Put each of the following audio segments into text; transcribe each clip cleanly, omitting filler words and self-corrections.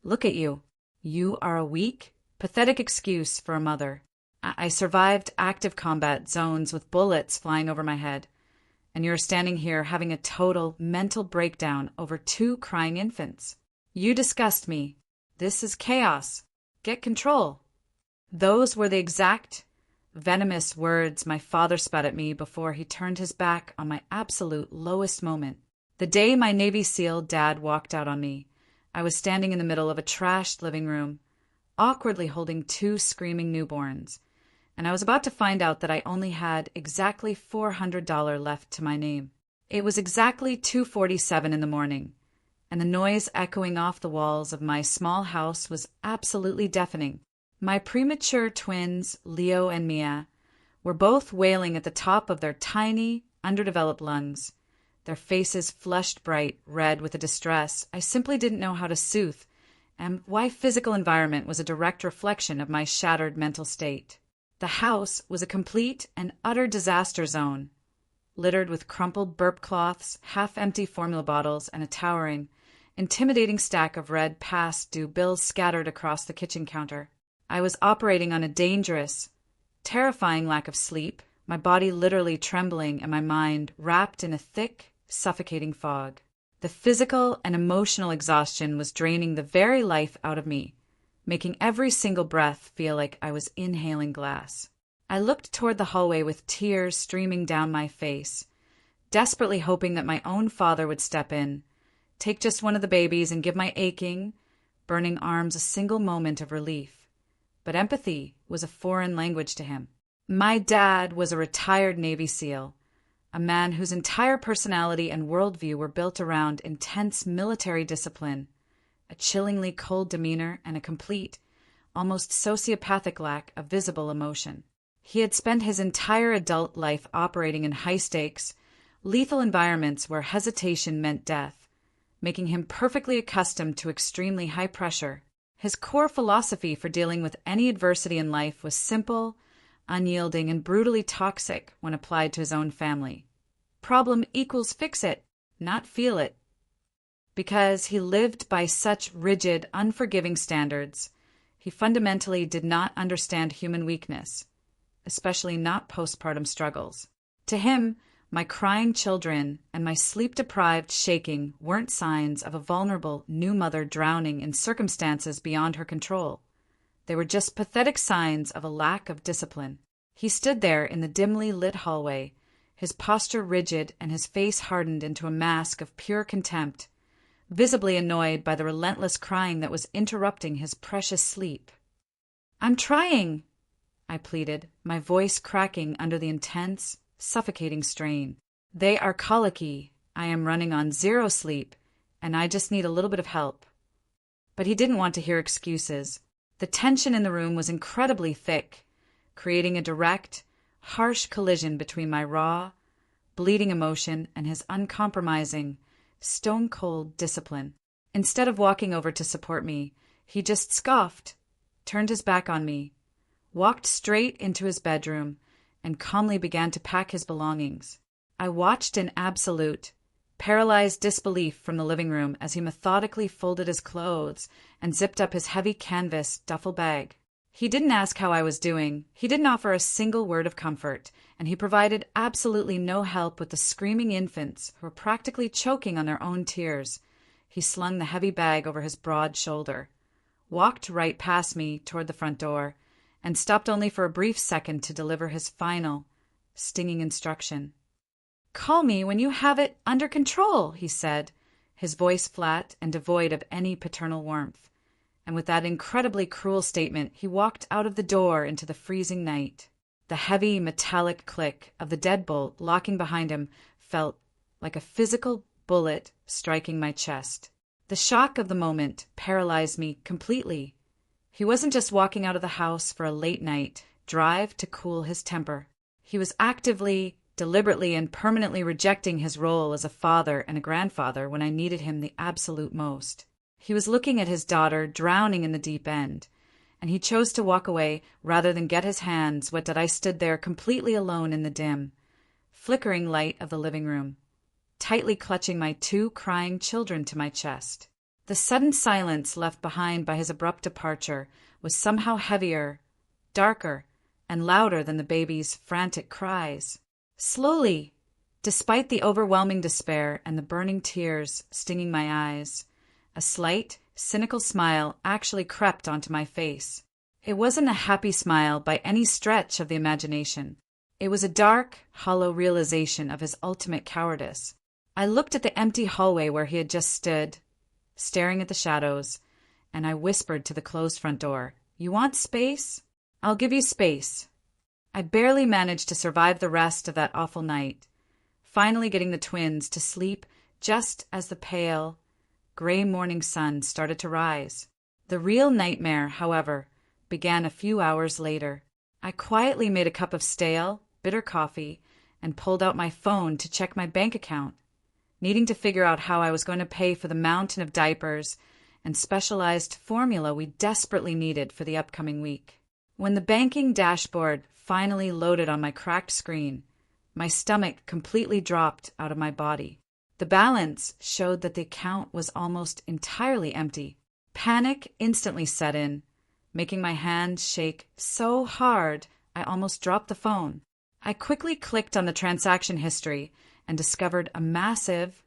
Look at you. You are a weak, pathetic excuse for a mother. I survived active combat zones with bullets flying over my head, and you're standing here having a total mental breakdown over two crying infants. You disgust me. This is chaos. Get control. Those were the exact venomous words my father spat at me before he turned his back on my absolute lowest moment. The day my Navy SEAL dad walked out on me, I was standing in the middle of a trashed living room, awkwardly holding two screaming newborns, and I was about to find out that I only had exactly $400 left to my name. It was exactly 2:47 in the morning, and the noise echoing off the walls of my small house was absolutely deafening. My premature twins, Leo and Mia, were both wailing at the top of their tiny, underdeveloped lungs, their faces flushed bright red with the distress I simply didn't know how to soothe, and my physical environment was a direct reflection of my shattered mental state. The house was a complete and utter disaster zone, littered with crumpled burp cloths, half-empty formula bottles, and a towering, intimidating stack of red past-due bills scattered across the kitchen counter. I was operating on a dangerous, terrifying lack of sleep, my body literally trembling and my mind wrapped in a thick, suffocating fog. The physical and emotional exhaustion was draining the very life out of me, making every single breath feel like I was inhaling glass. I looked toward the hallway with tears streaming down my face, desperately hoping that my own father would step in, take just one of the babies and give my aching, burning arms a single moment of relief. But empathy was a foreign language to him. My dad was a retired Navy SEAL, a man whose entire personality and worldview were built around intense military discipline, a chillingly cold demeanor, and a complete, almost sociopathic lack of visible emotion. He had spent his entire adult life operating in high-stakes, lethal environments where hesitation meant death, making him perfectly accustomed to extremely high pressure. His core philosophy for dealing with any adversity in life was simple, unyielding, and brutally toxic when applied to his own family. Problem equals fix it, not feel it. Because he lived by such rigid, unforgiving standards, he fundamentally did not understand human weakness, especially not postpartum struggles. To him, my crying children and my sleep-deprived shaking weren't signs of a vulnerable new mother drowning in circumstances beyond her control. They were just pathetic signs of a lack of discipline. He stood there in the dimly lit hallway, his posture rigid and his face hardened into a mask of pure contempt, visibly annoyed by the relentless crying that was interrupting his precious sleep. "I'm trying," I pleaded, my voice cracking under the intense, suffocating strain. "They are colicky. I am running on zero sleep, and I just need a little bit of help." But he didn't want to hear excuses. The tension in the room was incredibly thick, creating a direct, harsh collision between my raw, bleeding emotion and his uncompromising, stone-cold discipline. Instead of walking over to support me, he just scoffed, turned his back on me, walked straight into his bedroom, and calmly began to pack his belongings. I watched in absolute, paralyzed disbelief from the living room as he methodically folded his clothes and zipped up his heavy canvas duffel bag. He didn't ask how I was doing, he didn't offer a single word of comfort, and he provided absolutely no help with the screaming infants who were practically choking on their own tears. He slung the heavy bag over his broad shoulder, walked right past me toward the front door, and stopped only for a brief second to deliver his final, stinging instruction. "Call me when you have it under control," he said, his voice flat and devoid of any paternal warmth. And with that incredibly cruel statement, he walked out of the door into the freezing night. The heavy, metallic click of the deadbolt locking behind him felt like a physical bullet striking my chest. The shock of the moment paralyzed me completely. He wasn't just walking out of the house for a late-night drive to cool his temper. He was actively, deliberately, and permanently rejecting his role as a father and a grandfather when I needed him the absolute most. He was looking at his daughter drowning in the deep end, and he chose to walk away rather than get his hands wet that I stood there completely alone in the dim, flickering light of the living room, tightly clutching my two crying children to my chest. The sudden silence left behind by his abrupt departure was somehow heavier, darker, and louder than the baby's frantic cries. Slowly, despite the overwhelming despair and the burning tears stinging my eyes, a slight, cynical smile actually crept onto my face. It wasn't a happy smile by any stretch of the imagination. It was a dark, hollow realization of his ultimate cowardice. I looked at the empty hallway where he had just stood, staring at the shadows, and I whispered to the closed front door, "You want space? I'll give you space." I barely managed to survive the rest of that awful night, finally getting the twins to sleep just as the pale, gray morning sun started to rise. The real nightmare, however, began a few hours later. I quietly made a cup of stale, bitter coffee and pulled out my phone to check my bank account, needing to figure out how I was going to pay for the mountain of diapers and specialized formula we desperately needed for the upcoming week. When the banking dashboard finally loaded on my cracked screen, my stomach completely dropped out of my body. The balance showed that the account was almost entirely empty. Panic instantly set in, making my hand shake so hard I almost dropped the phone. I quickly clicked on the transaction history and discovered a massive,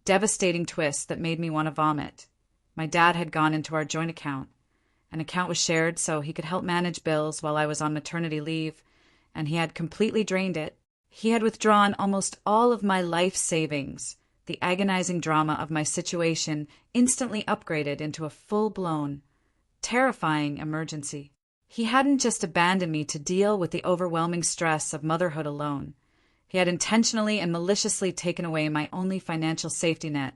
devastating twist that made me want to vomit. My dad had gone into our joint account. An account was shared so he could help manage bills while I was on maternity leave, and he had completely drained it. He had withdrawn almost all of my life savings. The agonizing drama of my situation instantly upgraded into a full-blown, terrifying emergency. He hadn't just abandoned me to deal with the overwhelming stress of motherhood alone. He had intentionally and maliciously taken away my only financial safety net,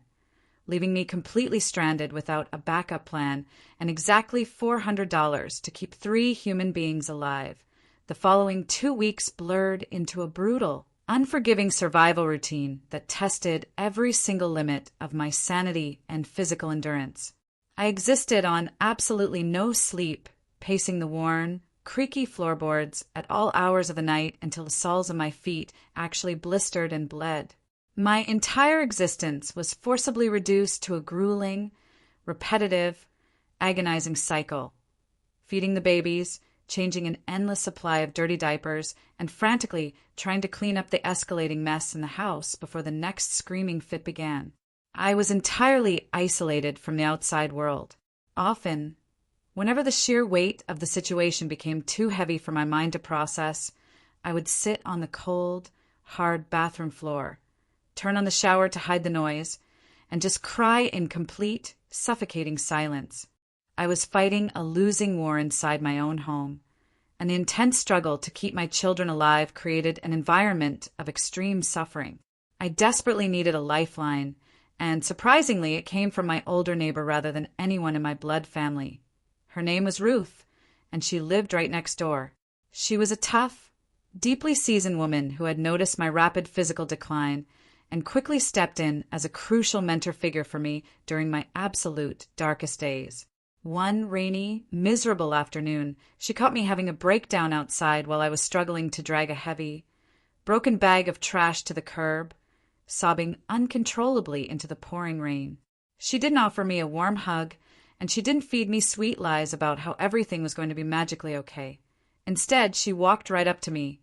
leaving me completely stranded without a backup plan and exactly $400 to keep 3 human beings alive. The following 2 weeks blurred into a brutal, unforgiving survival routine that tested every single limit of my sanity and physical endurance. I existed on absolutely no sleep, pacing the worn, creaky floorboards at all hours of the night until the soles of my feet actually blistered and bled. My entire existence was forcibly reduced to a grueling, repetitive, agonizing cycle, feeding the babies, changing an endless supply of dirty diapers, and frantically trying to clean up the escalating mess in the house before the next screaming fit began. I was entirely isolated from the outside world. Often, whenever the sheer weight of the situation became too heavy for my mind to process, I would sit on the cold, hard bathroom floor, turn on the shower to hide the noise, and just cry in complete, suffocating silence. I was fighting a losing war inside my own home, and the intense struggle to keep my children alive created an environment of extreme suffering. I desperately needed a lifeline, and surprisingly, it came from my older neighbor rather than anyone in my blood family. Her name was Ruth, and she lived right next door. She was a tough, deeply seasoned woman who had noticed my rapid physical decline and quickly stepped in as a crucial mentor figure for me during my absolute darkest days. One rainy, miserable afternoon, she caught me having a breakdown outside while I was struggling to drag a heavy, broken bag of trash to the curb, sobbing uncontrollably into the pouring rain. She didn't offer me a warm hug, and she didn't feed me sweet lies about how everything was going to be magically okay. Instead, she walked right up to me,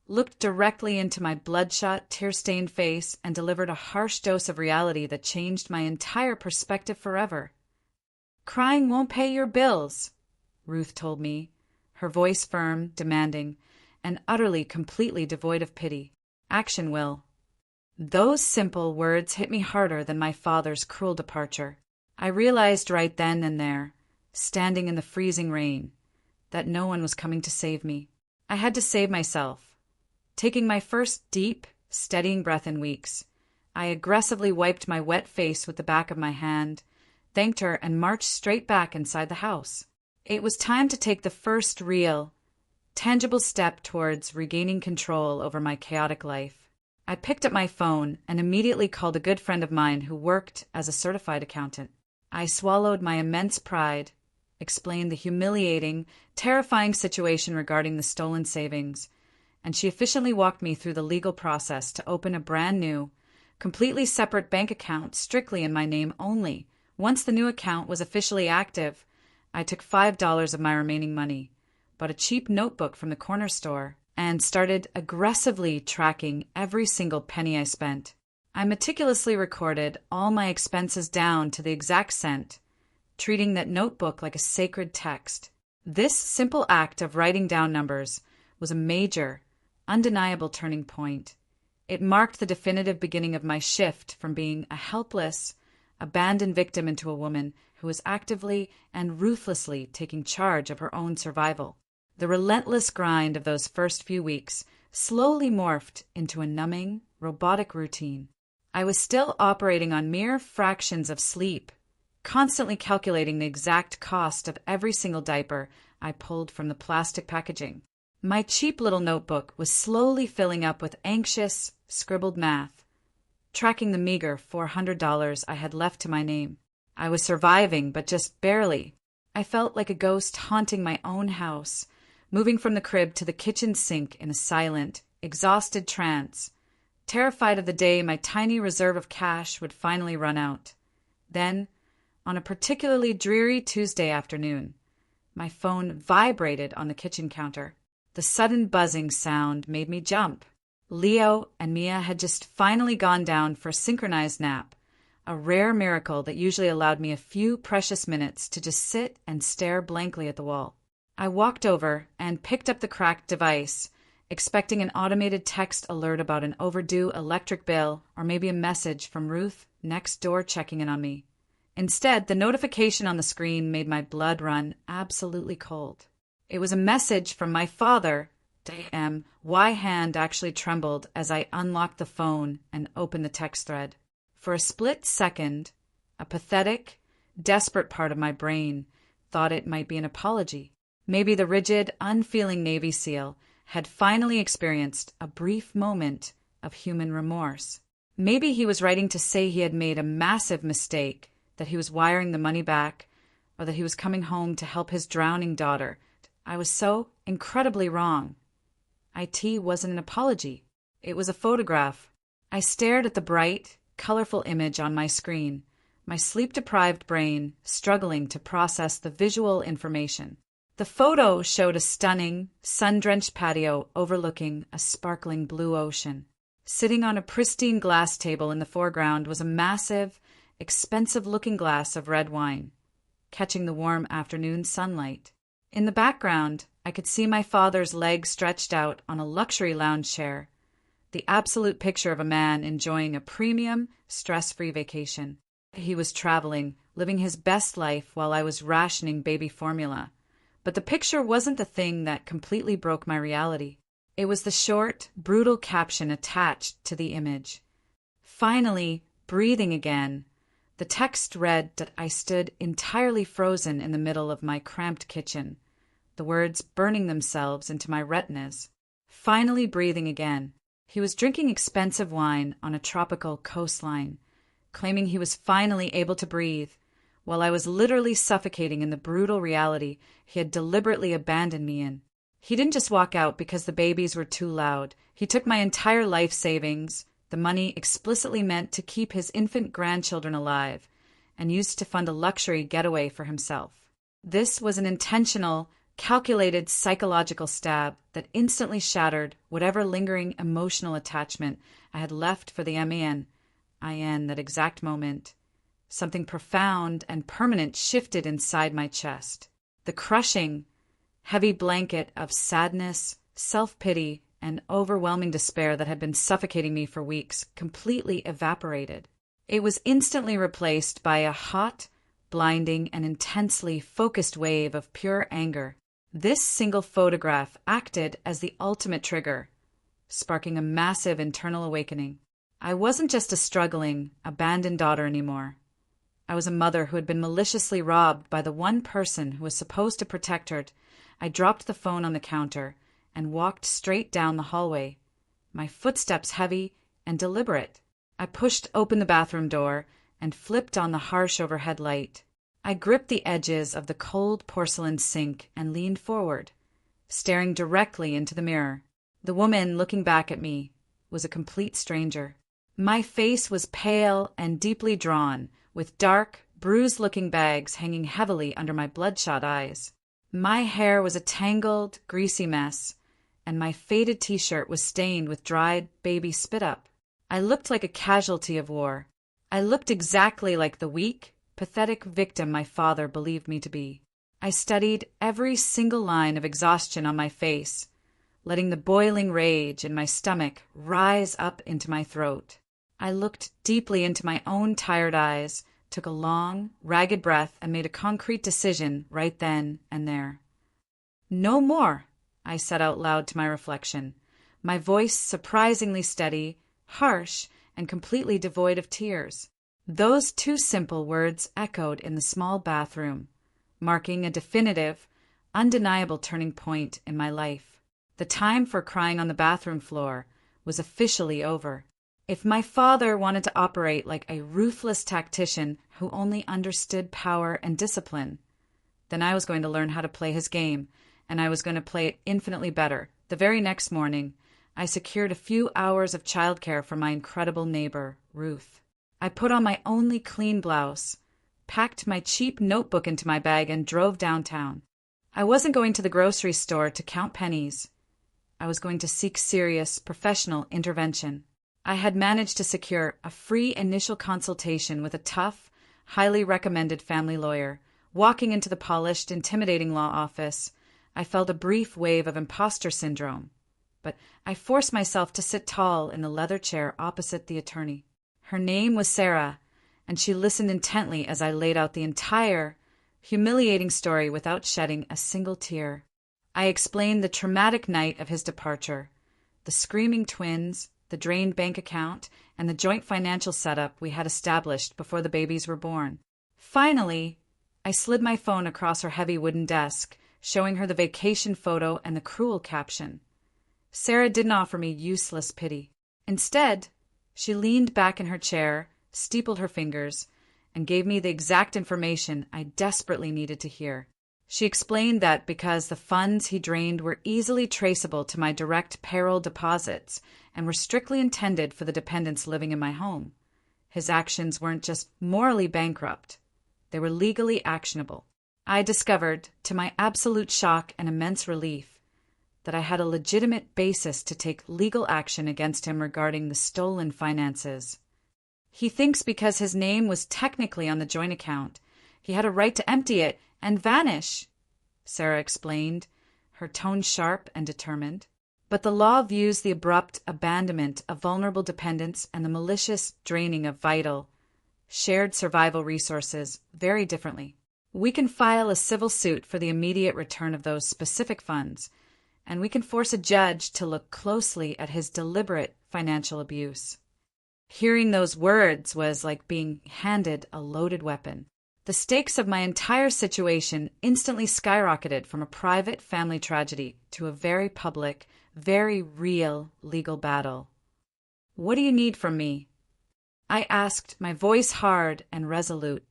looked directly into my bloodshot, tear-stained face, and delivered a harsh dose of reality that changed my entire perspective forever. "Crying won't pay your bills," Ruth told me, her voice firm, demanding, and utterly, completely devoid of pity. "Action will." Those simple words hit me harder than my father's cruel departure. I realized right then and there, standing in the freezing rain, that no one was coming to save me. I had to save myself. Taking my first deep, steadying breath in weeks, I aggressively wiped my wet face with the back of my hand, thanked her, and marched straight back inside the house. It was time to take the first real, tangible step towards regaining control over my chaotic life. I picked up my phone and immediately called a good friend of mine who worked as a certified accountant. I swallowed my immense pride, explained the humiliating, terrifying situation regarding the stolen savings, and she efficiently walked me through the legal process to open a brand new, completely separate bank account strictly in my name only, Once the new account was officially active, I took $5 of my remaining money, bought a cheap notebook from the corner store, and started aggressively tracking every single penny I spent. I meticulously recorded all my expenses down to the exact cent, treating that notebook like a sacred text. This simple act of writing down numbers was a major, undeniable turning point. It marked the definitive beginning of my shift from being a helpless, abandoned victim into a woman who was actively and ruthlessly taking charge of her own survival. The relentless grind of those first few weeks slowly morphed into a numbing, robotic routine. I was still operating on mere fractions of sleep, constantly calculating the exact cost of every single diaper I pulled from the plastic packaging. My cheap little notebook was slowly filling up with anxious, scribbled math, tracking the meager $400 I had left to my name. I was surviving, but just barely. I felt like a ghost haunting my own house, moving from the crib to the kitchen sink in a silent, exhausted trance, terrified of the day my tiny reserve of cash would finally run out. Then, on a particularly dreary Tuesday afternoon, my phone vibrated on the kitchen counter. The sudden buzzing sound made me jump. Leo and Mia had just finally gone down for a synchronized nap, a rare miracle that usually allowed me a few precious minutes to just sit and stare blankly at the wall. I walked over and picked up the cracked device, expecting an automated text alert about an overdue electric bill or maybe a message from Ruth next door checking in on me. Instead, the notification on the screen made my blood run absolutely cold. It was a message from my father. Damn, my hand actually trembled as I unlocked the phone and opened the text thread. For a split second, a pathetic, desperate part of my brain thought it might be an apology. Maybe the rigid, unfeeling Navy SEAL had finally experienced a brief moment of human remorse. Maybe he was writing to say he had made a massive mistake, that he was wiring the money back, or that he was coming home to help his drowning daughter. I was so incredibly wrong. IT wasn't an apology. It was a photograph. I stared at the bright, colorful image on my screen, my sleep-deprived brain struggling to process the visual information. The photo showed a stunning, sun-drenched patio overlooking a sparkling blue ocean. Sitting on a pristine glass table in the foreground was a massive, expensive-looking glass of red wine, catching the warm afternoon sunlight. In the background, I could see my father's legs stretched out on a luxury lounge chair, the absolute picture of a man enjoying a premium, stress-free vacation. He was traveling, living his best life while I was rationing baby formula. But the picture wasn't the thing that completely broke my reality. It was the short, brutal caption attached to the image. Finally, breathing again, the text read that I stood entirely frozen in the middle of my cramped kitchen, the words burning themselves into my retinas. Finally breathing again. He was drinking expensive wine on a tropical coastline, claiming he was finally able to breathe, while I was literally suffocating in the brutal reality he had deliberately abandoned me in. He didn't just walk out because the babies were too loud. He took my entire life savings, the money explicitly meant to keep his infant grandchildren alive, and used to fund a luxury getaway for himself. This was an intentional, calculated psychological stab that instantly shattered whatever lingering emotional attachment I had left for the man that exact moment. Something profound and permanent shifted inside my chest. The crushing, heavy blanket of sadness, self-pity, and overwhelming despair that had been suffocating me for weeks completely evaporated. It was instantly replaced by a hot, blinding, and intensely focused wave of pure anger. This single photograph acted as the ultimate trigger, sparking a massive internal awakening. I wasn't just a struggling, abandoned daughter anymore. I was a mother who had been maliciously robbed by the one person who was supposed to protect her. I dropped the phone on the counter and walked straight down the hallway, my footsteps heavy and deliberate. I pushed open the bathroom door and flipped on the harsh overhead light. I gripped the edges of the cold porcelain sink and leaned forward, staring directly into the mirror. The woman looking back at me was a complete stranger. My face was pale and deeply drawn, with dark, bruised-looking bags hanging heavily under my bloodshot eyes. My hair was a tangled, greasy mess, and my faded t-shirt was stained with dried baby spit-up. I looked like a casualty of war. I looked exactly like the weak, pathetic victim my father believed me to be. I studied every single line of exhaustion on my face, letting the boiling rage in my stomach rise up into my throat. I looked deeply into my own tired eyes, took a long, ragged breath, and made a concrete decision right then and there. "No more," I said out loud to my reflection, my voice surprisingly steady, harsh, and completely devoid of tears. Those two simple words echoed in the small bathroom, marking a definitive, undeniable turning point in my life. The time for crying on the bathroom floor was officially over. If my father wanted to operate like a ruthless tactician who only understood power and discipline, then I was going to learn how to play his game, and I was going to play it infinitely better. The very next morning, I secured a few hours of childcare for my incredible neighbor, Ruth. I put on my only clean blouse, packed my cheap notebook into my bag, and drove downtown. I wasn't going to the grocery store to count pennies. I was going to seek serious, professional intervention. I had managed to secure a free initial consultation with a tough, highly recommended family lawyer. Walking into the polished, intimidating law office, I felt a brief wave of imposter syndrome, but I forced myself to sit tall in the leather chair opposite the attorney. Her name was Sarah, and she listened intently as I laid out the entire, humiliating story without shedding a single tear. I explained the traumatic night of his departure, the screaming twins, the drained bank account, and the joint financial setup we had established before the babies were born. Finally, I slid my phone across her heavy wooden desk, showing her the vacation photo and the cruel caption. Sarah didn't offer me useless pity. Instead, she leaned back in her chair, steepled her fingers, and gave me the exact information I desperately needed to hear. She explained that because the funds he drained were easily traceable to my direct payroll deposits and were strictly intended for the dependents living in my home, his actions weren't just morally bankrupt, they were legally actionable. I discovered, to my absolute shock and immense relief, that I had a legitimate basis to take legal action against him regarding the stolen finances. He thinks because his name was technically on the joint account, he had a right to empty it and vanish, Sarah explained, her tone sharp and determined. But the law views the abrupt abandonment of vulnerable dependents and the malicious draining of vital, shared survival resources very differently. We can file a civil suit for the immediate return of those specific funds, and we can force a judge to look closely at his deliberate financial abuse. Hearing those words was like being handed a loaded weapon. The stakes of my entire situation instantly skyrocketed from a private family tragedy to a very public, very real legal battle. "What do you need from me?" I asked, my voice hard and resolute.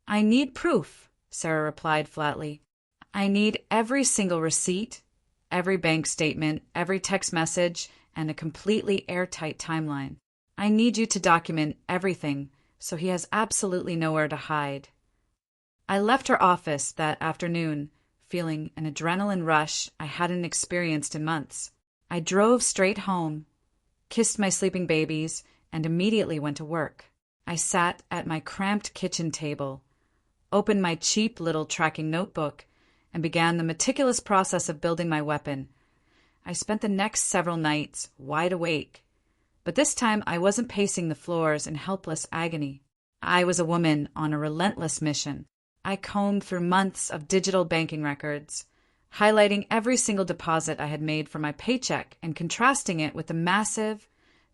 "I need proof," Sarah replied flatly. "I need every single receipt, every bank statement, every text message, and a completely airtight timeline. I need you to document everything so he has absolutely nowhere to hide." I left her office that afternoon, feeling an adrenaline rush I hadn't experienced in months. I drove straight home, kissed my sleeping babies, and immediately went to work. I sat at my cramped kitchen table, opened my cheap little tracking notebook, and began the meticulous process of building my weapon. I spent the next several nights wide awake, but this time I wasn't pacing the floors in helpless agony. I was a woman on a relentless mission. I combed through months of digital banking records, highlighting every single deposit I had made for my paycheck and contrasting it with the massive,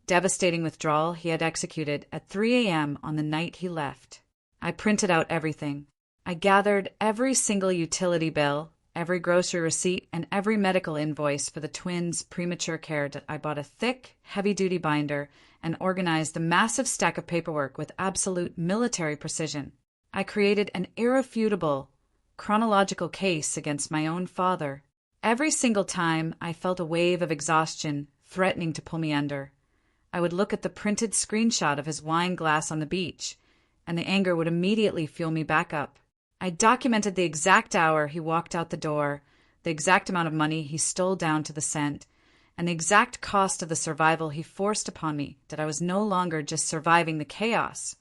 devastating withdrawal he had executed at 3 a.m. on the night he left. I printed out everything. I gathered every single utility bill, every grocery receipt, and every medical invoice for the twins' premature care. I bought a thick, heavy-duty binder and organized the massive stack of paperwork with absolute military precision. I created an irrefutable, chronological case against my own father. Every single time I felt a wave of exhaustion threatening to pull me under, I would look at the printed screenshot of his wine glass on the beach and the anger would immediately fuel me back up. I documented the exact hour he walked out the door, the exact amount of money he stole down to the cent, and the exact cost of the survival he forced upon me, that I was no longer just surviving the chaos.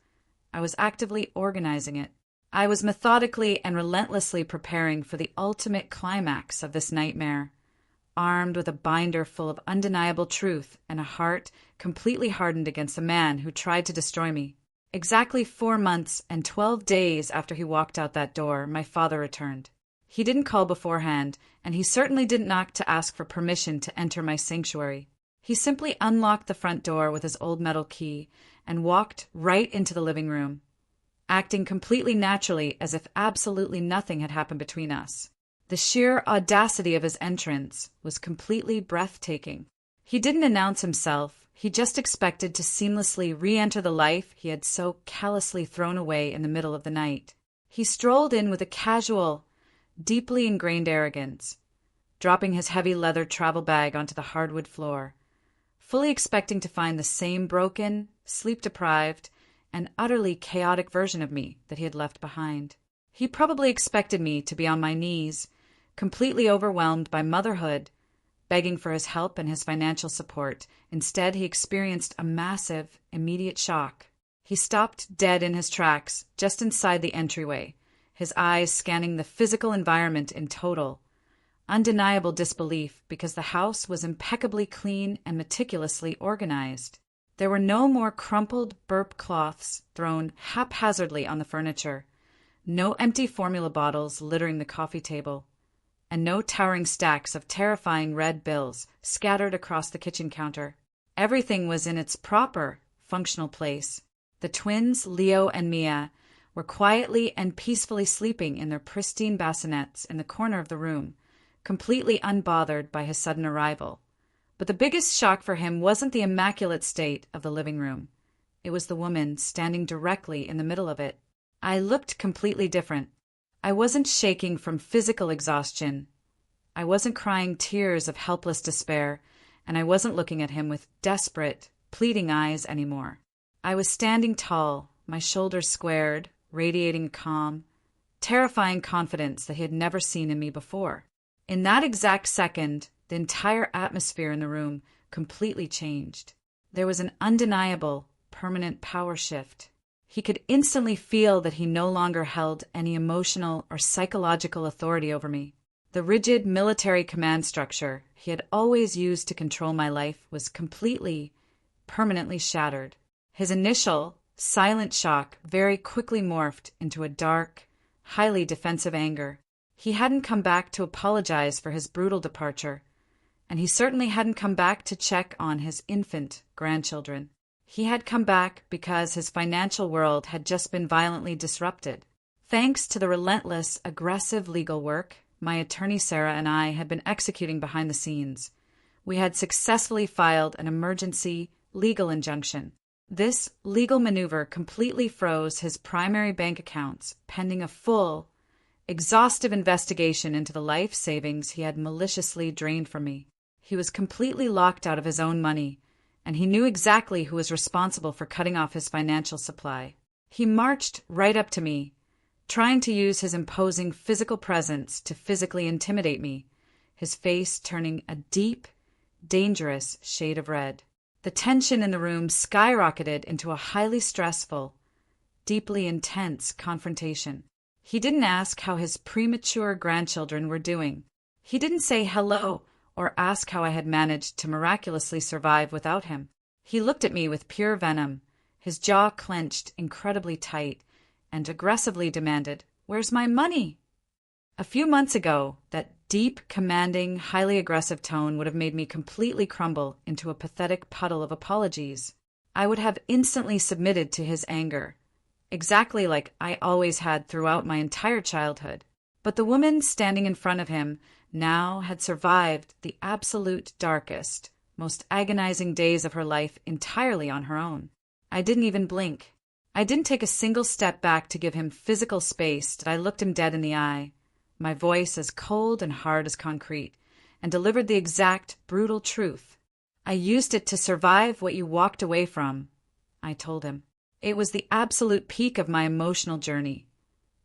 I was actively organizing it. I was methodically and relentlessly preparing for the ultimate climax of this nightmare, armed with a binder full of undeniable truth and a heart completely hardened against the man who tried to destroy me. Exactly 4 months and 12 days after he walked out that door, my father returned. He didn't call beforehand, and he certainly didn't knock to ask for permission to enter my sanctuary. He simply unlocked the front door with his old metal key and walked right into the living room, acting completely naturally as if absolutely nothing had happened between us. The sheer audacity of his entrance was completely breathtaking. He didn't announce himself. He just expected to seamlessly re-enter the life he had so callously thrown away in the middle of the night. He strolled in with a casual, deeply ingrained arrogance, dropping his heavy leather travel bag onto the hardwood floor, fully expecting to find the same broken, sleep-deprived, and utterly chaotic version of me that he had left behind. He probably expected me to be on my knees, completely overwhelmed by motherhood, begging for his help and his financial support. Instead, he experienced a massive, immediate shock. He stopped dead in his tracks, just inside the entryway, his eyes scanning the physical environment in total, undeniable disbelief because the house was impeccably clean and meticulously organized. There were no more crumpled burp cloths thrown haphazardly on the furniture, no empty formula bottles littering the coffee table, and no towering stacks of terrifying red bills scattered across the kitchen counter. Everything was in its proper, functional place. The twins, Leo and Mia, were quietly and peacefully sleeping in their pristine bassinets in the corner of the room, completely unbothered by his sudden arrival. But the biggest shock for him wasn't the immaculate state of the living room. It was the woman standing directly in the middle of it. I looked completely different. I wasn't shaking from physical exhaustion. I wasn't crying tears of helpless despair, and I wasn't looking at him with desperate, pleading eyes anymore. I was standing tall, my shoulders squared, radiating calm, terrifying confidence that he had never seen in me before. In that exact second, the entire atmosphere in the room completely changed. There was an undeniable, permanent power shift. He could instantly feel that he no longer held any emotional or psychological authority over me. The rigid military command structure he had always used to control my life was completely, permanently shattered. His initial, silent shock very quickly morphed into a dark, highly defensive anger. He hadn't come back to apologize for his brutal departure, and he certainly hadn't come back to check on his infant grandchildren. He had come back because his financial world had just been violently disrupted. Thanks to the relentless, aggressive legal work my attorney Sarah and I had been executing behind the scenes, we had successfully filed an emergency legal injunction. This legal maneuver completely froze his primary bank accounts, pending a full, exhaustive investigation into the life savings he had maliciously drained from me. He was completely locked out of his own money, and he knew exactly who was responsible for cutting off his financial supply. He marched right up to me, trying to use his imposing physical presence to physically intimidate me, his face turning a deep, dangerous shade of red. The tension in the room skyrocketed into a highly stressful, deeply intense confrontation. He didn't ask how his premature grandchildren were doing. He didn't say hello or ask how I had managed to miraculously survive without him. He looked at me with pure venom, his jaw clenched incredibly tight, and aggressively demanded, "Where's my money?" A few months ago, that deep, commanding, highly aggressive tone would have made me completely crumble into a pathetic puddle of apologies. I would have instantly submitted to his anger, exactly like I always had throughout my entire childhood. But the woman standing in front of him now had survived the absolute darkest, most agonizing days of her life entirely on her own. I didn't even blink. I didn't take a single step back to give him physical space. I looked him dead in the eye, my voice as cold and hard as concrete, and delivered the exact, brutal truth. "I used it to survive what you walked away from," I told him. It was the absolute peak of my emotional journey,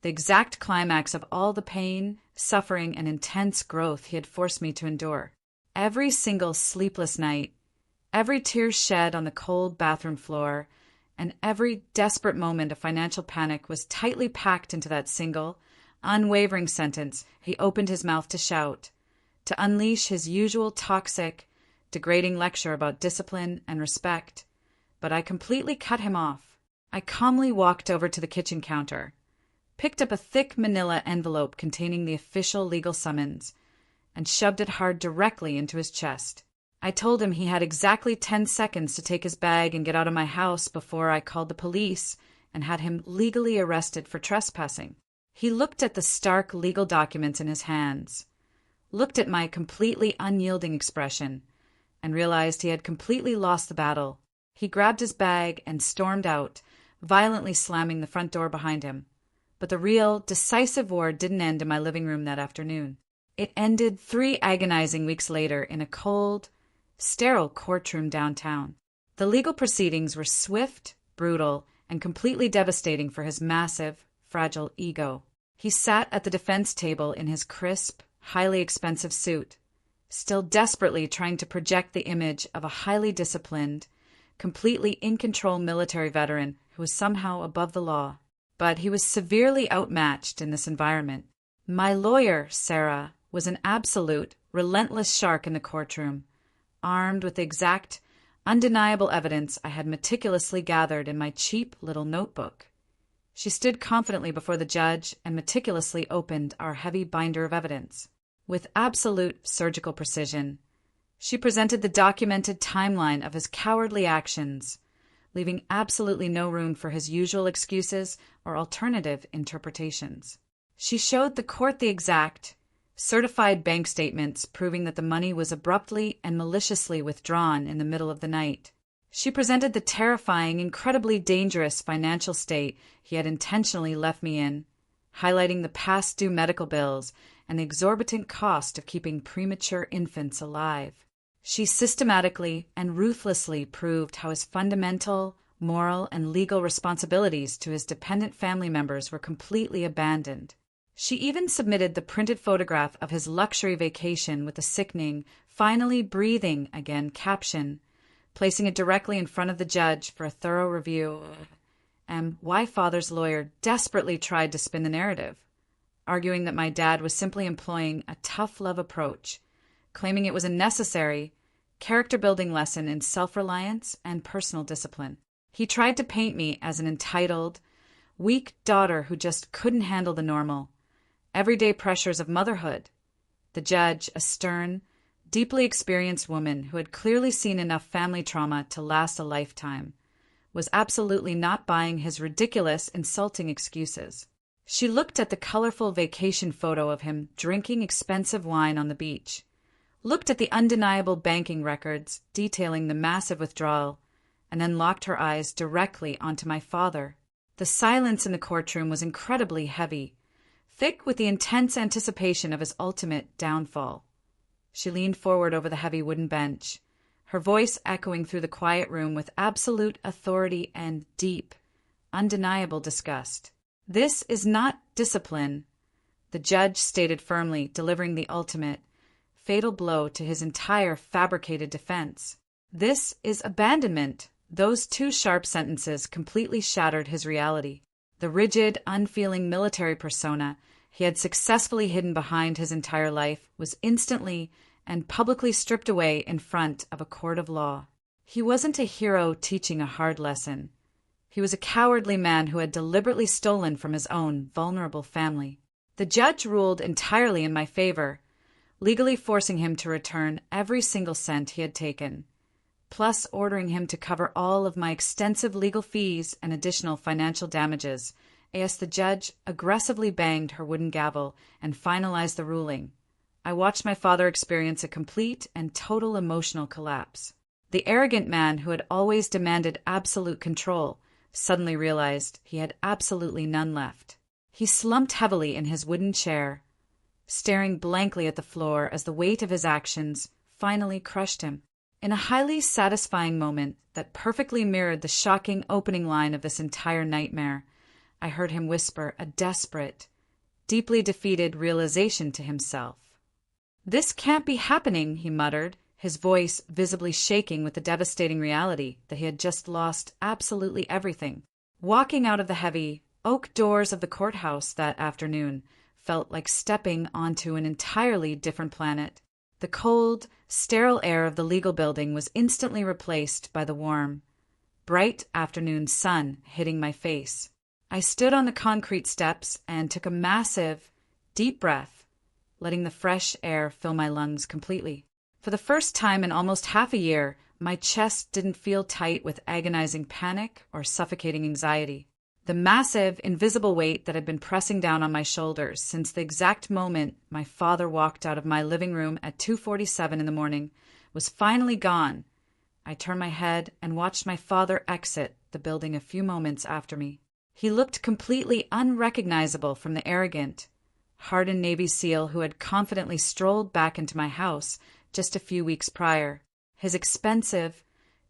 the exact climax of all the pain, suffering, and intense growth he had forced me to endure. Every single sleepless night, every tear shed on the cold bathroom floor, and every desperate moment of financial panic was tightly packed into that single, unwavering sentence he opened his mouth to shout, to unleash his usual toxic, degrading lecture about discipline and respect. But I completely cut him off. I calmly walked over to the kitchen counter, picked up a thick manila envelope containing the official legal summons, and shoved it hard directly into his chest. I told him he had exactly 10 seconds to take his bag and get out of my house before I called the police and had him legally arrested for trespassing. He looked at the stark legal documents in his hands, looked at my completely unyielding expression, and realized he had completely lost the battle. He grabbed his bag and stormed out, violently slamming the front door behind him. But the real, decisive war didn't end in my living room that afternoon. It ended 3 agonizing weeks later in a cold, sterile courtroom downtown. The legal proceedings were swift, brutal, and completely devastating for his massive, fragile ego. He sat at the defense table in his crisp, highly expensive suit, still desperately trying to project the image of a highly disciplined, completely in-control military veteran who was somehow above the law. But he was severely outmatched in this environment. My lawyer, Sarah, was an absolute, relentless shark in the courtroom, armed with the exact, undeniable evidence I had meticulously gathered in my cheap little notebook. She stood confidently before the judge and meticulously opened our heavy binder of evidence. With absolute surgical precision, she presented the documented timeline of his cowardly actions, leaving absolutely no room for his usual excuses or alternative interpretations. She showed the court the exact, certified bank statements proving that the money was abruptly and maliciously withdrawn in the middle of the night. She presented the terrifying, incredibly dangerous financial state he had intentionally left me in, highlighting the past due medical bills and the exorbitant cost of keeping premature infants alive. She systematically and ruthlessly proved how his fundamental, moral, and legal responsibilities to his dependent family members were completely abandoned. She even submitted the printed photograph of his luxury vacation with the sickening, "finally breathing again" caption, placing it directly in front of the judge for a thorough review. And why father's lawyer desperately tried to spin the narrative, arguing that my dad was simply employing a tough love approach, claiming it was a necessary, character-building lesson in self-reliance and personal discipline. He tried to paint me as an entitled, weak daughter who just couldn't handle the normal, everyday pressures of motherhood. The judge, a stern, deeply experienced woman who had clearly seen enough family trauma to last a lifetime, was absolutely not buying his ridiculous, insulting excuses. She looked at the colorful vacation photo of him drinking expensive wine on the beach, looked at the undeniable banking records detailing the massive withdrawal, and then locked her eyes directly onto my father. The silence in the courtroom was incredibly heavy, thick with the intense anticipation of his ultimate downfall. She leaned forward over the heavy wooden bench, her voice echoing through the quiet room with absolute authority and deep, undeniable disgust. "This is not discipline," the judge stated firmly, delivering the ultimate, fatal blow to his entire fabricated defense. "This is abandonment." Those 2 sharp sentences completely shattered his reality. The rigid, unfeeling military persona he had successfully hidden behind his entire life was instantly and publicly stripped away in front of a court of law. He wasn't a hero teaching a hard lesson. He was a cowardly man who had deliberately stolen from his own vulnerable family. The judge ruled entirely in my favor, legally forcing him to return every single cent he had taken, plus ordering him to cover all of my extensive legal fees and additional financial damages, as the judge aggressively banged her wooden gavel and finalized the ruling. I watched my father experience a complete and total emotional collapse. The arrogant man who had always demanded absolute control suddenly realized he had absolutely none left. He slumped heavily in his wooden chair, staring blankly at the floor as the weight of his actions finally crushed him. In a highly satisfying moment that perfectly mirrored the shocking opening line of this entire nightmare, I heard him whisper a desperate, deeply defeated realization to himself. "This can't be happening," he muttered, his voice visibly shaking with the devastating reality that he had just lost absolutely everything. Walking out of the heavy oak doors of the courthouse that afternoon felt like stepping onto an entirely different planet. The cold, sterile air of the legal building was instantly replaced by the warm, bright afternoon sun hitting my face. I stood on the concrete steps and took a massive, deep breath, letting the fresh air fill my lungs completely. For the first time in almost half a year, my chest didn't feel tight with agonizing panic or suffocating anxiety. The massive, invisible weight that had been pressing down on my shoulders since the exact moment my father walked out of my living room at 2:47 in the morning was finally gone. I turned my head and watched my father exit the building a few moments after me. He looked completely unrecognizable from the arrogant, hardened Navy SEAL who had confidently strolled back into my house just a few weeks prior. His expensive,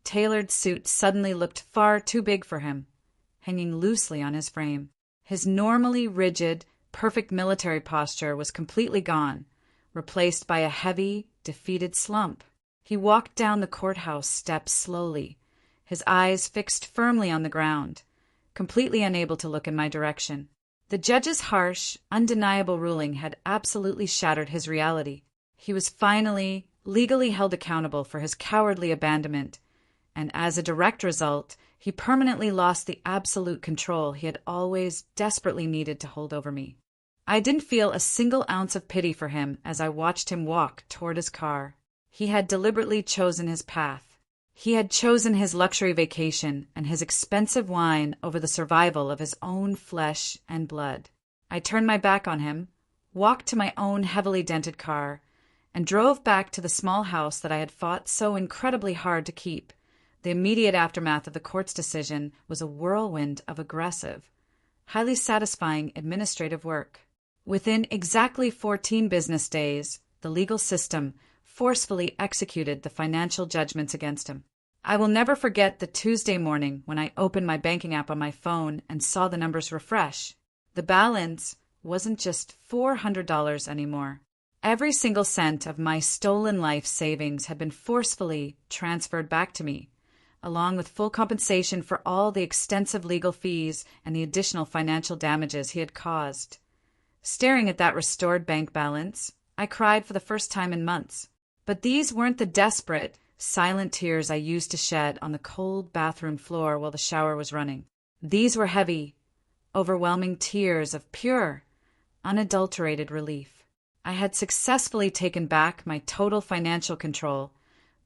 tailored suit suddenly looked far too big for him, hanging loosely on his frame. His normally rigid, perfect military posture was completely gone, replaced by a heavy, defeated slump. He walked down the courthouse steps slowly, his eyes fixed firmly on the ground, completely unable to look in my direction. The judge's harsh, undeniable ruling had absolutely shattered his reality. He was finally, legally held accountable for his cowardly abandonment, and as a direct result, he permanently lost the absolute control he had always desperately needed to hold over me. I didn't feel a single ounce of pity for him as I watched him walk toward his car. He had deliberately chosen his path. He had chosen his luxury vacation and his expensive wine over the survival of his own flesh and blood. I turned my back on him, walked to my own heavily dented car, and drove back to the small house that I had fought so incredibly hard to keep. The immediate aftermath of the court's decision was a whirlwind of aggressive, highly satisfying administrative work. Within exactly 14 business days, the legal system forcefully executed the financial judgments against him. I will never forget the Tuesday morning when I opened my banking app on my phone and saw the numbers refresh. The balance wasn't just $400 anymore. Every single cent of my stolen life savings had been forcefully transferred back to me, along with full compensation for all the extensive legal fees and the additional financial damages he had caused. Staring at that restored bank balance, I cried for the first time in months. But these weren't the desperate, silent tears I used to shed on the cold bathroom floor while the shower was running. These were heavy, overwhelming tears of pure, unadulterated relief. I had successfully taken back my total financial control,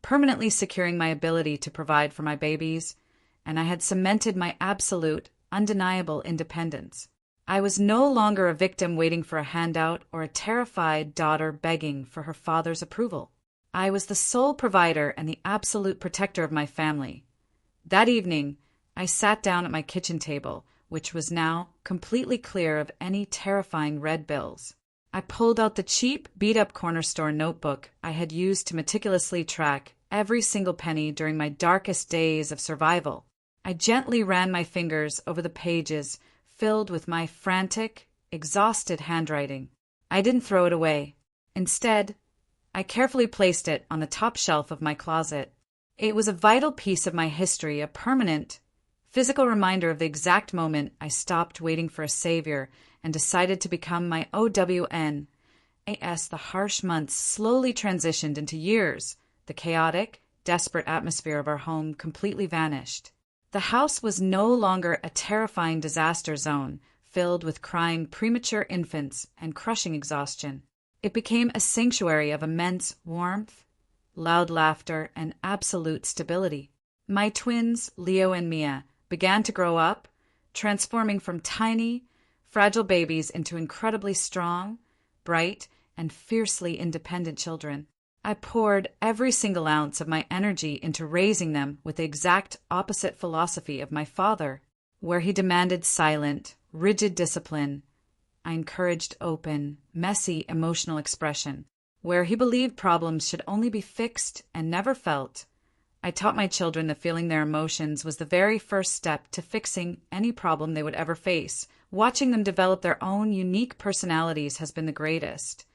permanently securing my ability to provide for my babies, and I had cemented my absolute, undeniable independence. I was no longer a victim waiting for a handout or a terrified daughter begging for her father's approval. I was the sole provider and the absolute protector of my family. That evening, I sat down at my kitchen table, which was now completely clear of any terrifying red bills. I pulled out the cheap, beat-up corner store notebook I had used to meticulously track every single penny during my darkest days of survival. I gently ran my fingers over the pages filled with my frantic, exhausted handwriting. I didn't throw it away. Instead, I carefully placed it on the top shelf of my closet. It was a vital piece of my history, a permanent, physical reminder of the exact moment I stopped waiting for a savior and decided to become my OWN. As the harsh months slowly transitioned into years, the chaotic, desperate atmosphere of our home completely vanished. The house was no longer a terrifying disaster zone filled with crying premature infants and crushing exhaustion. It became a sanctuary of immense warmth, loud laughter, and absolute stability. My twins, Leo and Mia, began to grow up, transforming from tiny, fragile babies into incredibly strong, bright, and fiercely independent children. I poured every single ounce of my energy into raising them with the exact opposite philosophy of my father. Where he demanded silent, rigid discipline, I encouraged open, messy emotional expression. Where he believed problems should only be fixed and never felt, I taught my children that feeling their emotions was the very first step to fixing any problem they would ever face. Watching them develop their own unique personalities has been the greatest,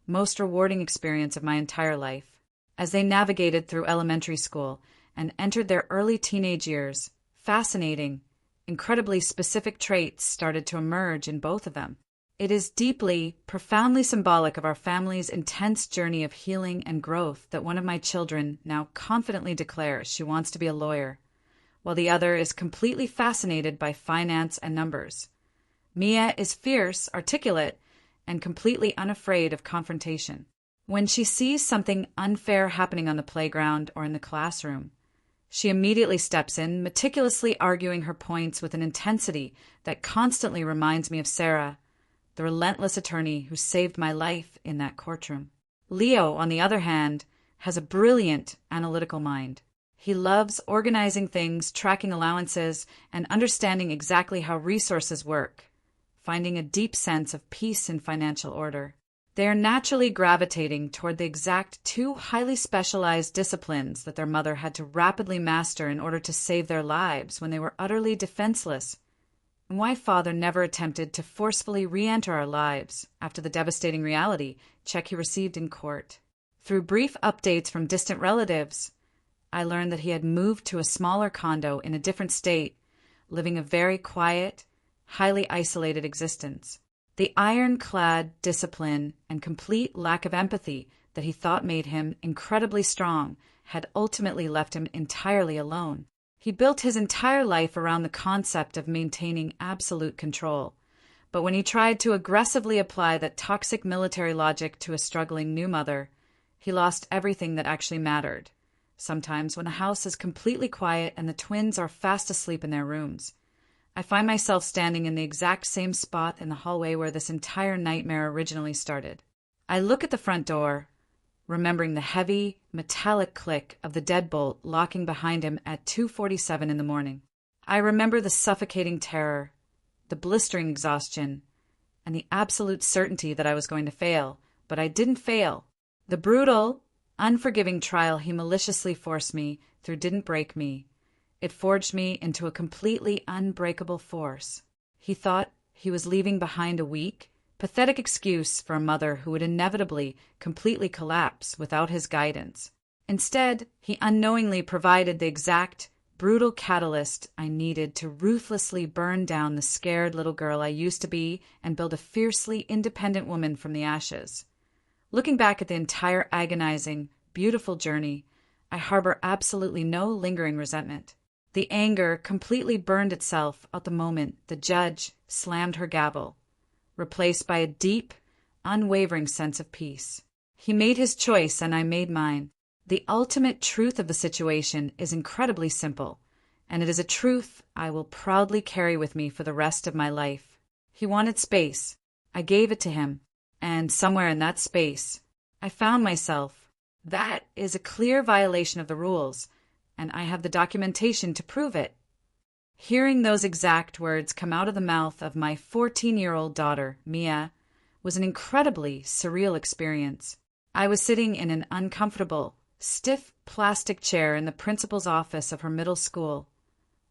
most rewarding experience of my entire life. As they navigated through elementary school and entered their early teenage years, fascinating, incredibly specific traits started to emerge in both of them. It is deeply, profoundly symbolic of our family's intense journey of healing and growth that one of my children now confidently declares she wants to be a lawyer, while the other is completely fascinated by finance and numbers. Mia is fierce, articulate, and completely unafraid of confrontation. When she sees something unfair happening on the playground or in the classroom, she immediately steps in, meticulously arguing her points with an intensity that constantly reminds me of Sarah, the relentless attorney who saved my life in that courtroom. Leo, on the other hand, has a brilliant analytical mind. He loves organizing things, tracking allowances, and understanding exactly how resources work, finding a deep sense of peace in financial order. They are naturally gravitating toward the exact two highly specialized disciplines that their mother had to rapidly master in order to save their lives when they were utterly defenseless, and why father never attempted to forcefully re-enter our lives after the devastating reality check he received in court. Through brief updates from distant relatives, I learned that he had moved to a smaller condo in a different state, living a very quiet, highly isolated existence. The ironclad discipline and complete lack of empathy that he thought made him incredibly strong had ultimately left him entirely alone. He built his entire life around the concept of maintaining absolute control, but when he tried to aggressively apply that toxic military logic to a struggling new mother, he lost everything that actually mattered. Sometimes when a house is completely quiet and the twins are fast asleep in their rooms, I find myself standing in the exact same spot in the hallway where this entire nightmare originally started. I look at the front door, remembering the heavy, metallic click of the deadbolt locking behind him at 2:47 in the morning. I remember the suffocating terror, the blistering exhaustion, and the absolute certainty that I was going to fail, but I didn't fail. The brutal, unforgiving trial he maliciously forced me through didn't break me. It forged me into a completely unbreakable force. He thought he was leaving behind a weak, pathetic excuse for a mother who would inevitably completely collapse without his guidance. Instead, he unknowingly provided the exact, brutal catalyst I needed to ruthlessly burn down the scared little girl I used to be and build a fiercely independent woman from the ashes. Looking back at the entire agonizing, beautiful journey, I harbor absolutely no lingering resentment. The anger completely burned itself out the moment the judge slammed her gavel, replaced by a deep, unwavering sense of peace. He made his choice and I made mine. The ultimate truth of the situation is incredibly simple, and it is a truth I will proudly carry with me for the rest of my life. He wanted space. I gave it to him, and somewhere in that space, I found myself. That is a clear violation of the rules, and I have the documentation to prove it. Hearing those exact words come out of the mouth of my 14-year-old daughter, Mia, was an incredibly surreal experience. I was sitting in an uncomfortable, stiff plastic chair in the principal's office of her middle school,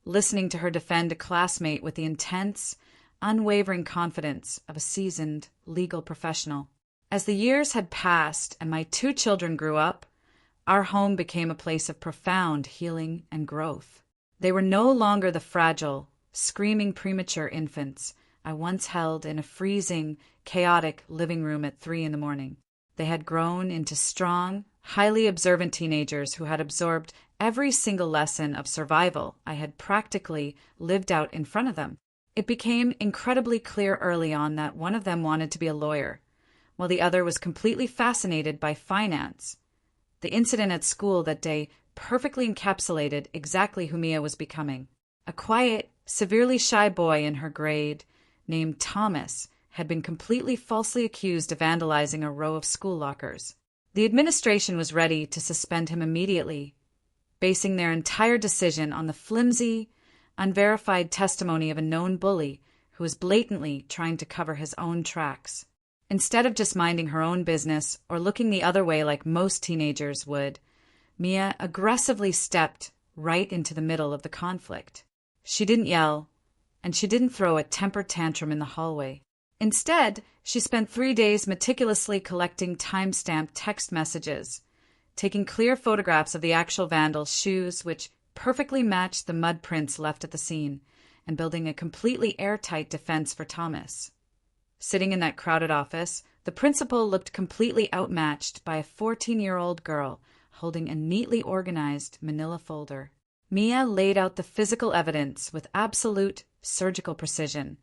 listening to her defend a classmate with the intense, unwavering confidence of a seasoned legal professional. As the years had passed and my two children grew up, our home became a place of profound healing and growth. They were no longer the fragile, screaming premature infants I once held in a freezing, chaotic living room at 3 in the morning. They had grown into strong, highly observant teenagers who had absorbed every single lesson of survival I had practically lived out in front of them. It became incredibly clear early on that one of them wanted to be a lawyer, while the other was completely fascinated by finance. The incident at school that day perfectly encapsulated exactly who Mia was becoming. A quiet, severely shy boy in her grade, named Thomas, had been completely falsely accused of vandalizing a row of school lockers. The administration was ready to suspend him immediately, basing their entire decision on the flimsy, unverified testimony of a known bully who was blatantly trying to cover his own tracks. Instead of just minding her own business or looking the other way like most teenagers would, Mia aggressively stepped right into the middle of the conflict. She didn't yell, and she didn't throw a temper tantrum in the hallway. Instead, she spent 3 days meticulously collecting time-stamped text messages, taking clear photographs of the actual vandal's shoes, which perfectly matched the mud prints left at the scene, and building a completely airtight defense for Thomas. Sitting in that crowded office, the principal looked completely outmatched by a 14-year-old girl holding a neatly organized manila folder. Mia laid out the physical evidence with absolute surgical precision,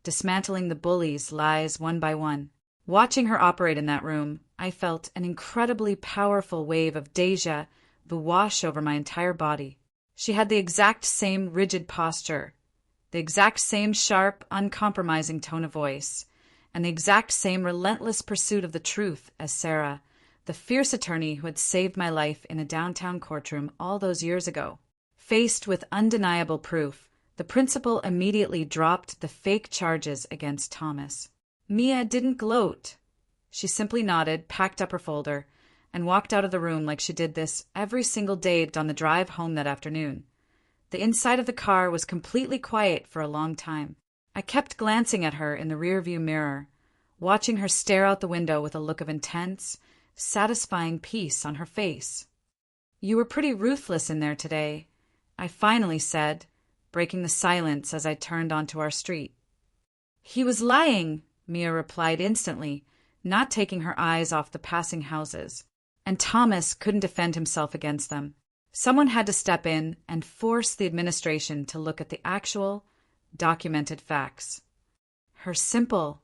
dismantling the bully's lies one by one. Watching her operate in that room, I felt an incredibly powerful wave of déjà vu wash over my entire body. She had the exact same rigid posture, the exact same sharp, uncompromising tone of voice, and the exact same relentless pursuit of the truth as Sarah, the fierce attorney who had saved my life in a downtown courtroom all those years ago. Faced with undeniable proof, the principal immediately dropped the fake charges against Thomas. Mia didn't gloat. She simply nodded, packed up her folder, and walked out of the room like she did this every single day on the drive home that afternoon. The inside of the car was completely quiet for a long time. I kept glancing at her in the rearview mirror, watching her stare out the window with a look of intense, satisfying peace on her face. "You were pretty ruthless in there today," I finally said, breaking the silence as I turned onto our street. "He was lying," Mia replied instantly, not taking her eyes off the passing houses. And Thomas couldn't defend himself against them. Someone had to step in and force the administration to look at the actual, documented facts. Her simple,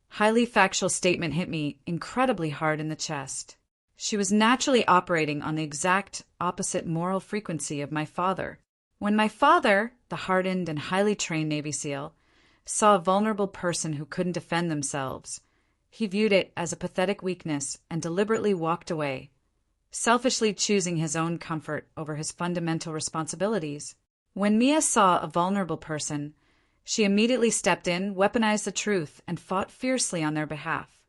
highly factual statement hit me incredibly hard in the chest. She was naturally operating on the exact opposite moral frequency of my father. When my father, the hardened and highly trained Navy SEAL, saw a vulnerable person who couldn't defend themselves, he viewed it as a pathetic weakness and deliberately walked away, selfishly choosing his own comfort over his fundamental responsibilities. When Mia saw a vulnerable person, she immediately stepped in, weaponized the truth, and fought fiercely on their behalf.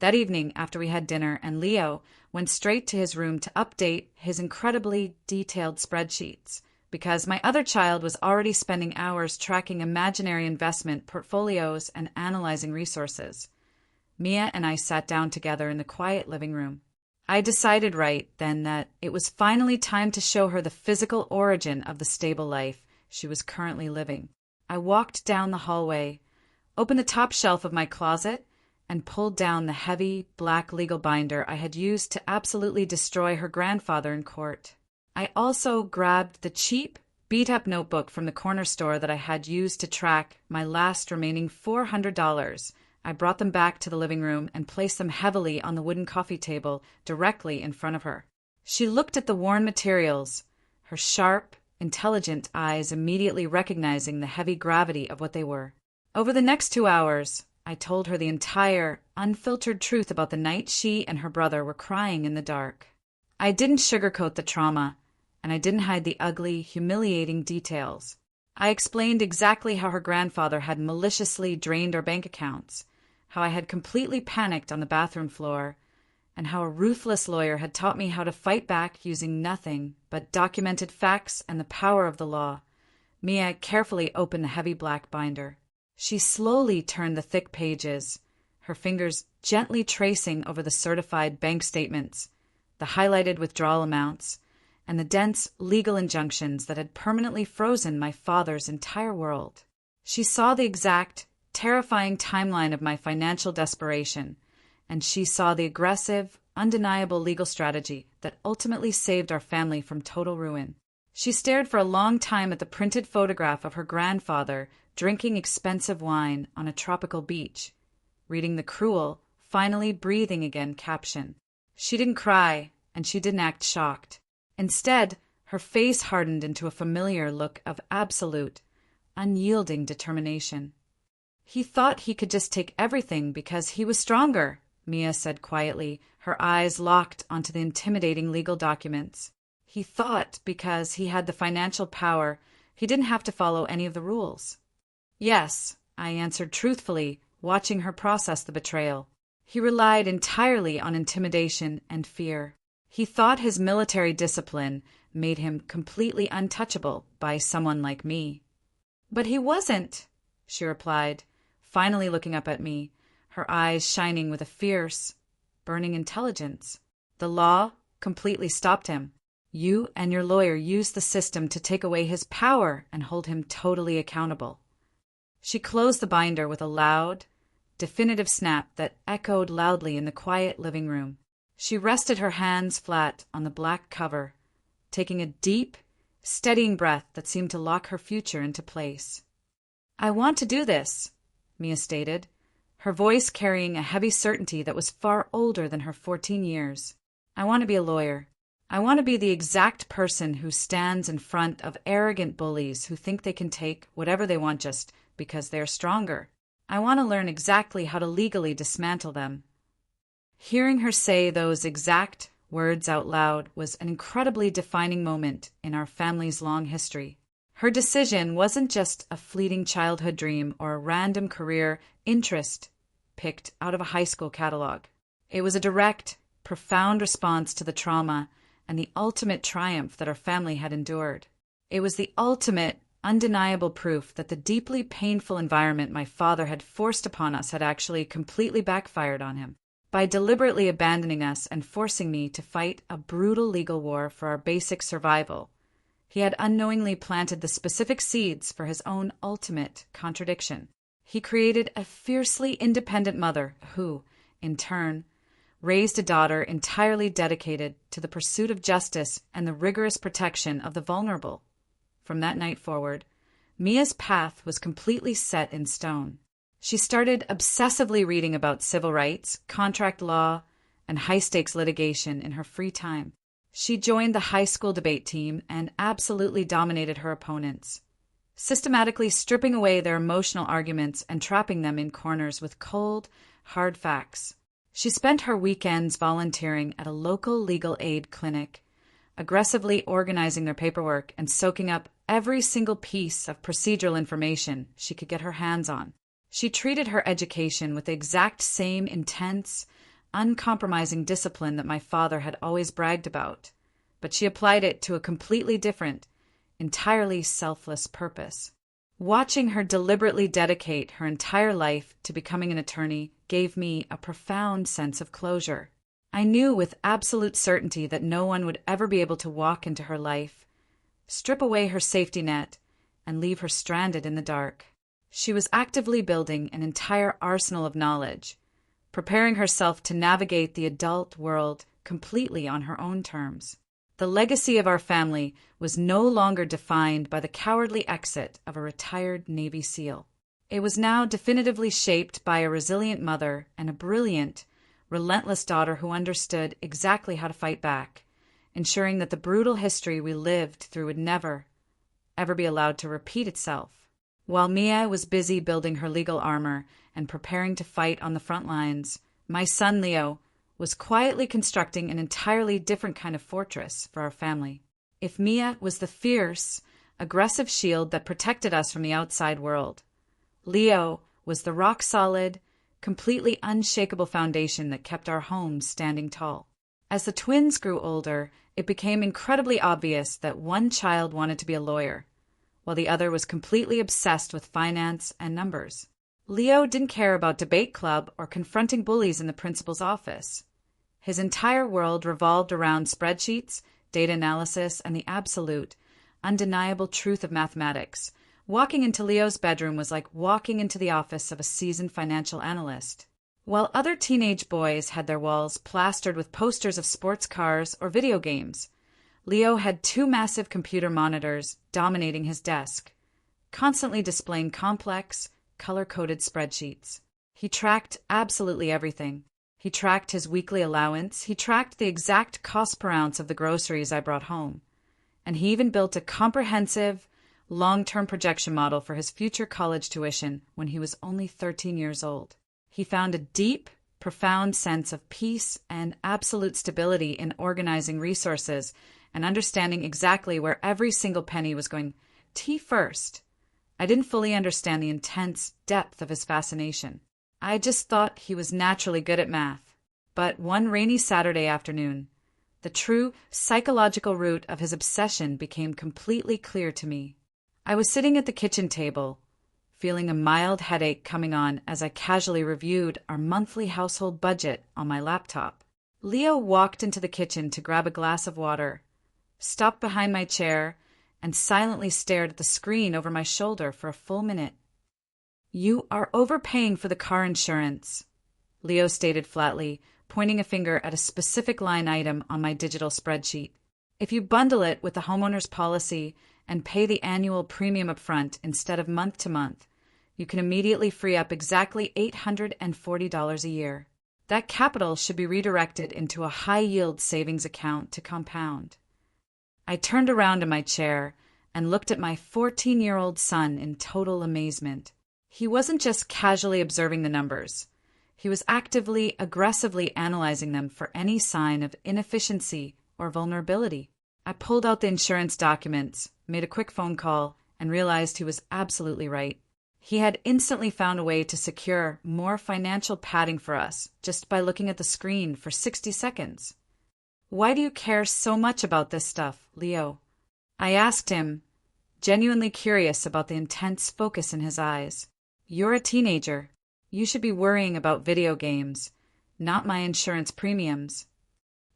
That evening, after we had dinner, and Leo went straight to his room to update his incredibly detailed spreadsheets, because my other child was already spending hours tracking imaginary investment portfolios and analyzing resources, Mia and I sat down together in the quiet living room. I decided right then that it was finally time to show her the physical origin of the stable life she was currently living. I walked down the hallway, opened the top shelf of my closet, and pulled down the heavy, black legal binder I had used to absolutely destroy her grandfather in court. I also grabbed the cheap, beat-up notebook from the corner store that I had used to track my last remaining $400. I brought them back to the living room and placed them heavily on the wooden coffee table directly in front of her. She looked at the worn materials, her sharp, intelligent eyes immediately recognizing the heavy gravity of what they were. Over the next 2 hours, I told her the entire, unfiltered truth about the night she and her brother were crying in the dark. I didn't sugarcoat the trauma, and I didn't hide the ugly, humiliating details. I explained exactly how her grandfather had maliciously drained our bank accounts, how I had completely panicked on the bathroom floor, and how a ruthless lawyer had taught me how to fight back using nothing but documented facts and the power of the law. Mia carefully opened the heavy black binder. She slowly turned the thick pages, her fingers gently tracing over the certified bank statements, the highlighted withdrawal amounts, and the dense legal injunctions that had permanently frozen my father's entire world. She saw the exact, terrifying timeline of my financial desperation, and she saw the aggressive, undeniable legal strategy that ultimately saved our family from total ruin. She stared for a long time at the printed photograph of her grandfather drinking expensive wine on a tropical beach, reading the cruel, finally breathing again caption. She didn't cry, and she didn't act shocked. Instead, her face hardened into a familiar look of absolute, unyielding determination. "He thought he could just take everything because he was stronger," Mia said quietly, her eyes locked onto the intimidating legal documents. "He thought because he had the financial power, he didn't have to follow any of the rules." "Yes," I answered truthfully, watching her process the betrayal. "He relied entirely on intimidation and fear." He thought his military discipline made him completely untouchable by someone like me. But he wasn't, she replied, finally looking up at me, her eyes shining with a fierce, burning intelligence. The law completely stopped him. You and your lawyer used the system to take away his power and hold him totally accountable. She closed the binder with a loud, definitive snap that echoed loudly in the quiet living room. She rested her hands flat on the black cover, taking a deep, steadying breath that seemed to lock her future into place. I want to do this, Mia stated, her voice carrying a heavy certainty that was far older than her 14 years. I want to be a lawyer. I want to be the exact person who stands in front of arrogant bullies who think they can take whatever they want just because they're stronger. I want to learn exactly how to legally dismantle them. Hearing her say those exact words out loud was an incredibly defining moment in our family's long history. Her decision wasn't just a fleeting childhood dream or a random career interest picked out of a high school catalog. It was a direct, profound response to the trauma and the ultimate triumph that our family had endured. It was the ultimate, undeniable proof that the deeply painful environment my father had forced upon us had actually completely backfired on him. By deliberately abandoning us and forcing me to fight a brutal legal war for our basic survival, he had unknowingly planted the specific seeds for his own ultimate contradiction. He created a fiercely independent mother who, in turn, raised a daughter entirely dedicated to the pursuit of justice and the rigorous protection of the vulnerable. From that night forward, Mia's path was completely set in stone. She started obsessively reading about civil rights, contract law, and high-stakes litigation in her free time. She joined the high school debate team and absolutely dominated her opponents, systematically stripping away their emotional arguments and trapping them in corners with cold, hard facts. She spent her weekends volunteering at a local legal aid clinic, aggressively organizing their paperwork and soaking up every single piece of procedural information she could get her hands on. She treated her education with the exact same intense, uncompromising discipline that my father had always bragged about, but she applied it to a completely different, entirely selfless purpose. Watching her deliberately dedicate her entire life to becoming an attorney gave me a profound sense of closure. I knew with absolute certainty that no one would ever be able to walk into her life, strip away her safety net, and leave her stranded in the dark. She was actively building an entire arsenal of knowledge, preparing herself to navigate the adult world completely on her own terms. The legacy of our family was no longer defined by the cowardly exit of a retired Navy SEAL. It was now definitively shaped by a resilient mother and a brilliant, relentless daughter who understood exactly how to fight back, ensuring that the brutal history we lived through would never, ever be allowed to repeat itself. While Mia was busy building her legal armor and preparing to fight on the front lines, my son Leo was quietly constructing an entirely different kind of fortress for our family. If Mia was the fierce, aggressive shield that protected us from the outside world, Leo was the rock-solid, completely unshakable foundation that kept our home standing tall. As the twins grew older, it became incredibly obvious that one child wanted to be a lawyer, while the other was completely obsessed with finance and numbers. Leo didn't care about debate club or confronting bullies in the principal's office. His entire world revolved around spreadsheets, data analysis, and the absolute, undeniable truth of mathematics. Walking into Leo's bedroom was like walking into the office of a seasoned financial analyst. While other teenage boys had their walls plastered with posters of sports cars or video games, Leo had 2 massive computer monitors dominating his desk, constantly displaying complex, color-coded spreadsheets. He tracked absolutely everything. He tracked his weekly allowance. He tracked the exact cost per ounce of the groceries I brought home. And he even built a comprehensive, long-term projection model for his future college tuition when he was only 13 years old. He found a deep, profound sense of peace and absolute stability in organizing resources and understanding exactly where every single penny was going. First, I didn't fully understand the intense depth of his fascination. I just thought he was naturally good at math. But one rainy Saturday afternoon, The true psychological root of his obsession became completely clear to me. I was sitting at the kitchen table, feeling a mild headache coming on as I casually reviewed our monthly household budget on my laptop. Leo walked into the kitchen to grab a glass of water, stopped behind my chair, and silently stared at the screen over my shoulder for a full minute. "You are overpaying for the car insurance," Leo stated flatly, pointing a finger at a specific line item on my digital spreadsheet. "If you bundle it with the homeowner's policy and pay the annual premium upfront instead of month to month, you can immediately free up exactly $840 a year. That capital should be redirected into a high-yield savings account to compound." I turned around in my chair and looked at my 14-year-old son in total amazement. He wasn't just casually observing the numbers. He was actively, aggressively analyzing them for any sign of inefficiency or vulnerability. I pulled out the insurance documents, made a quick phone call, and realized he was absolutely right. He had instantly found a way to secure more financial padding for us just by looking at the screen for 60 seconds. "Why do you care so much about this stuff, Leo?" I asked him, genuinely curious about the intense focus in his eyes. "You're a teenager. You should be worrying about video games, not my insurance premiums."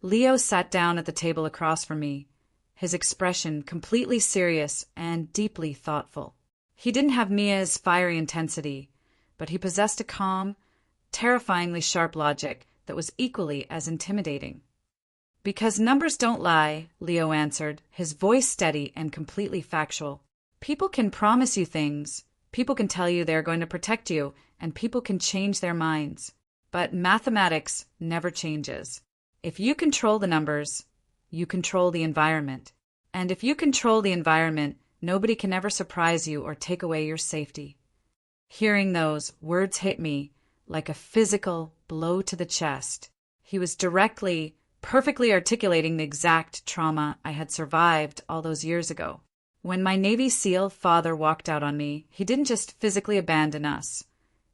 Leo sat down at the table across from me, his expression completely serious and deeply thoughtful. He didn't have Mia's fiery intensity, but he possessed a calm, terrifyingly sharp logic that was equally as intimidating. "Because numbers don't lie," Leo answered, his voice steady and completely factual. "People can promise you things, people can tell you they're going to protect you, and people can change their minds. But mathematics never changes. If you control the numbers, you control the environment. And if you control the environment, nobody can ever surprise you or take away your safety." Hearing those words hit me like a physical blow to the chest. He was directly, perfectly articulating the exact trauma I had survived all those years ago. When my Navy SEAL father walked out on me, he didn't just physically abandon us.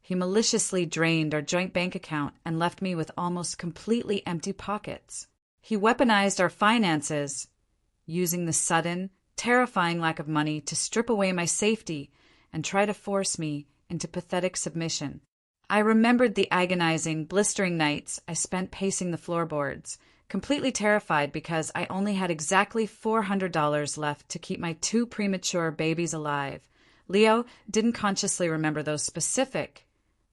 He maliciously drained our joint bank account and left me with almost completely empty pockets. He weaponized our finances, using the sudden, terrifying lack of money to strip away my safety and try to force me into pathetic submission. I remembered the agonizing, blistering nights I spent pacing the floorboards, completely terrified because I only had exactly $400 left to keep my 2 premature babies alive. Leo didn't consciously remember those specific,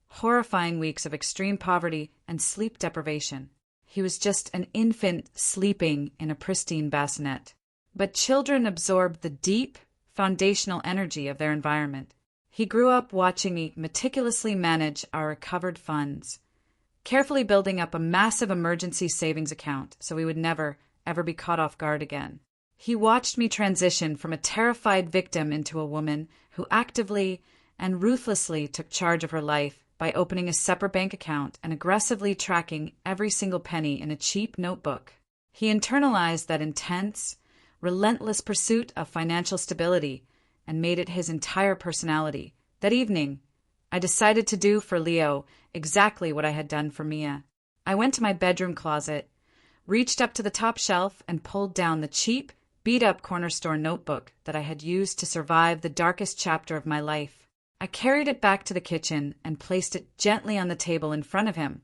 horrifying weeks of extreme poverty and sleep deprivation. He was just an infant sleeping in a pristine bassinet. But children absorb the deep, foundational energy of their environment. He grew up watching me meticulously manage our recovered funds, carefully building up a massive emergency savings account so we would never, ever be caught off guard again. He watched me transition from a terrified victim into a woman who actively and ruthlessly took charge of her life by opening a separate bank account and aggressively tracking every single penny in a cheap notebook. He internalized that intense, relentless pursuit of financial stability and made it his entire personality. That evening, I decided to do for Leo exactly what I had done for Mia. I went to my bedroom closet, reached up to the top shelf, and pulled down the cheap, beat-up corner store notebook that I had used to survive the darkest chapter of my life. I carried it back to the kitchen and placed it gently on the table in front of him.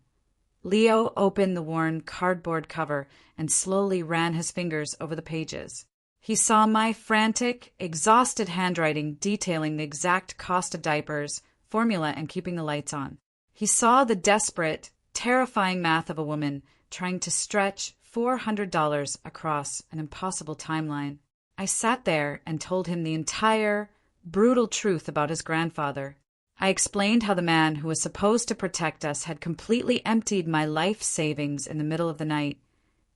Leo opened the worn cardboard cover and slowly ran his fingers over the pages. He saw my frantic, exhausted handwriting detailing the exact cost of diapers, formula, and keeping the lights on. He saw the desperate, terrifying math of a woman trying to stretch $400 across an impossible timeline. I sat there and told him the entire, brutal truth about his grandfather. I explained how the man who was supposed to protect us had completely emptied my life savings in the middle of the night,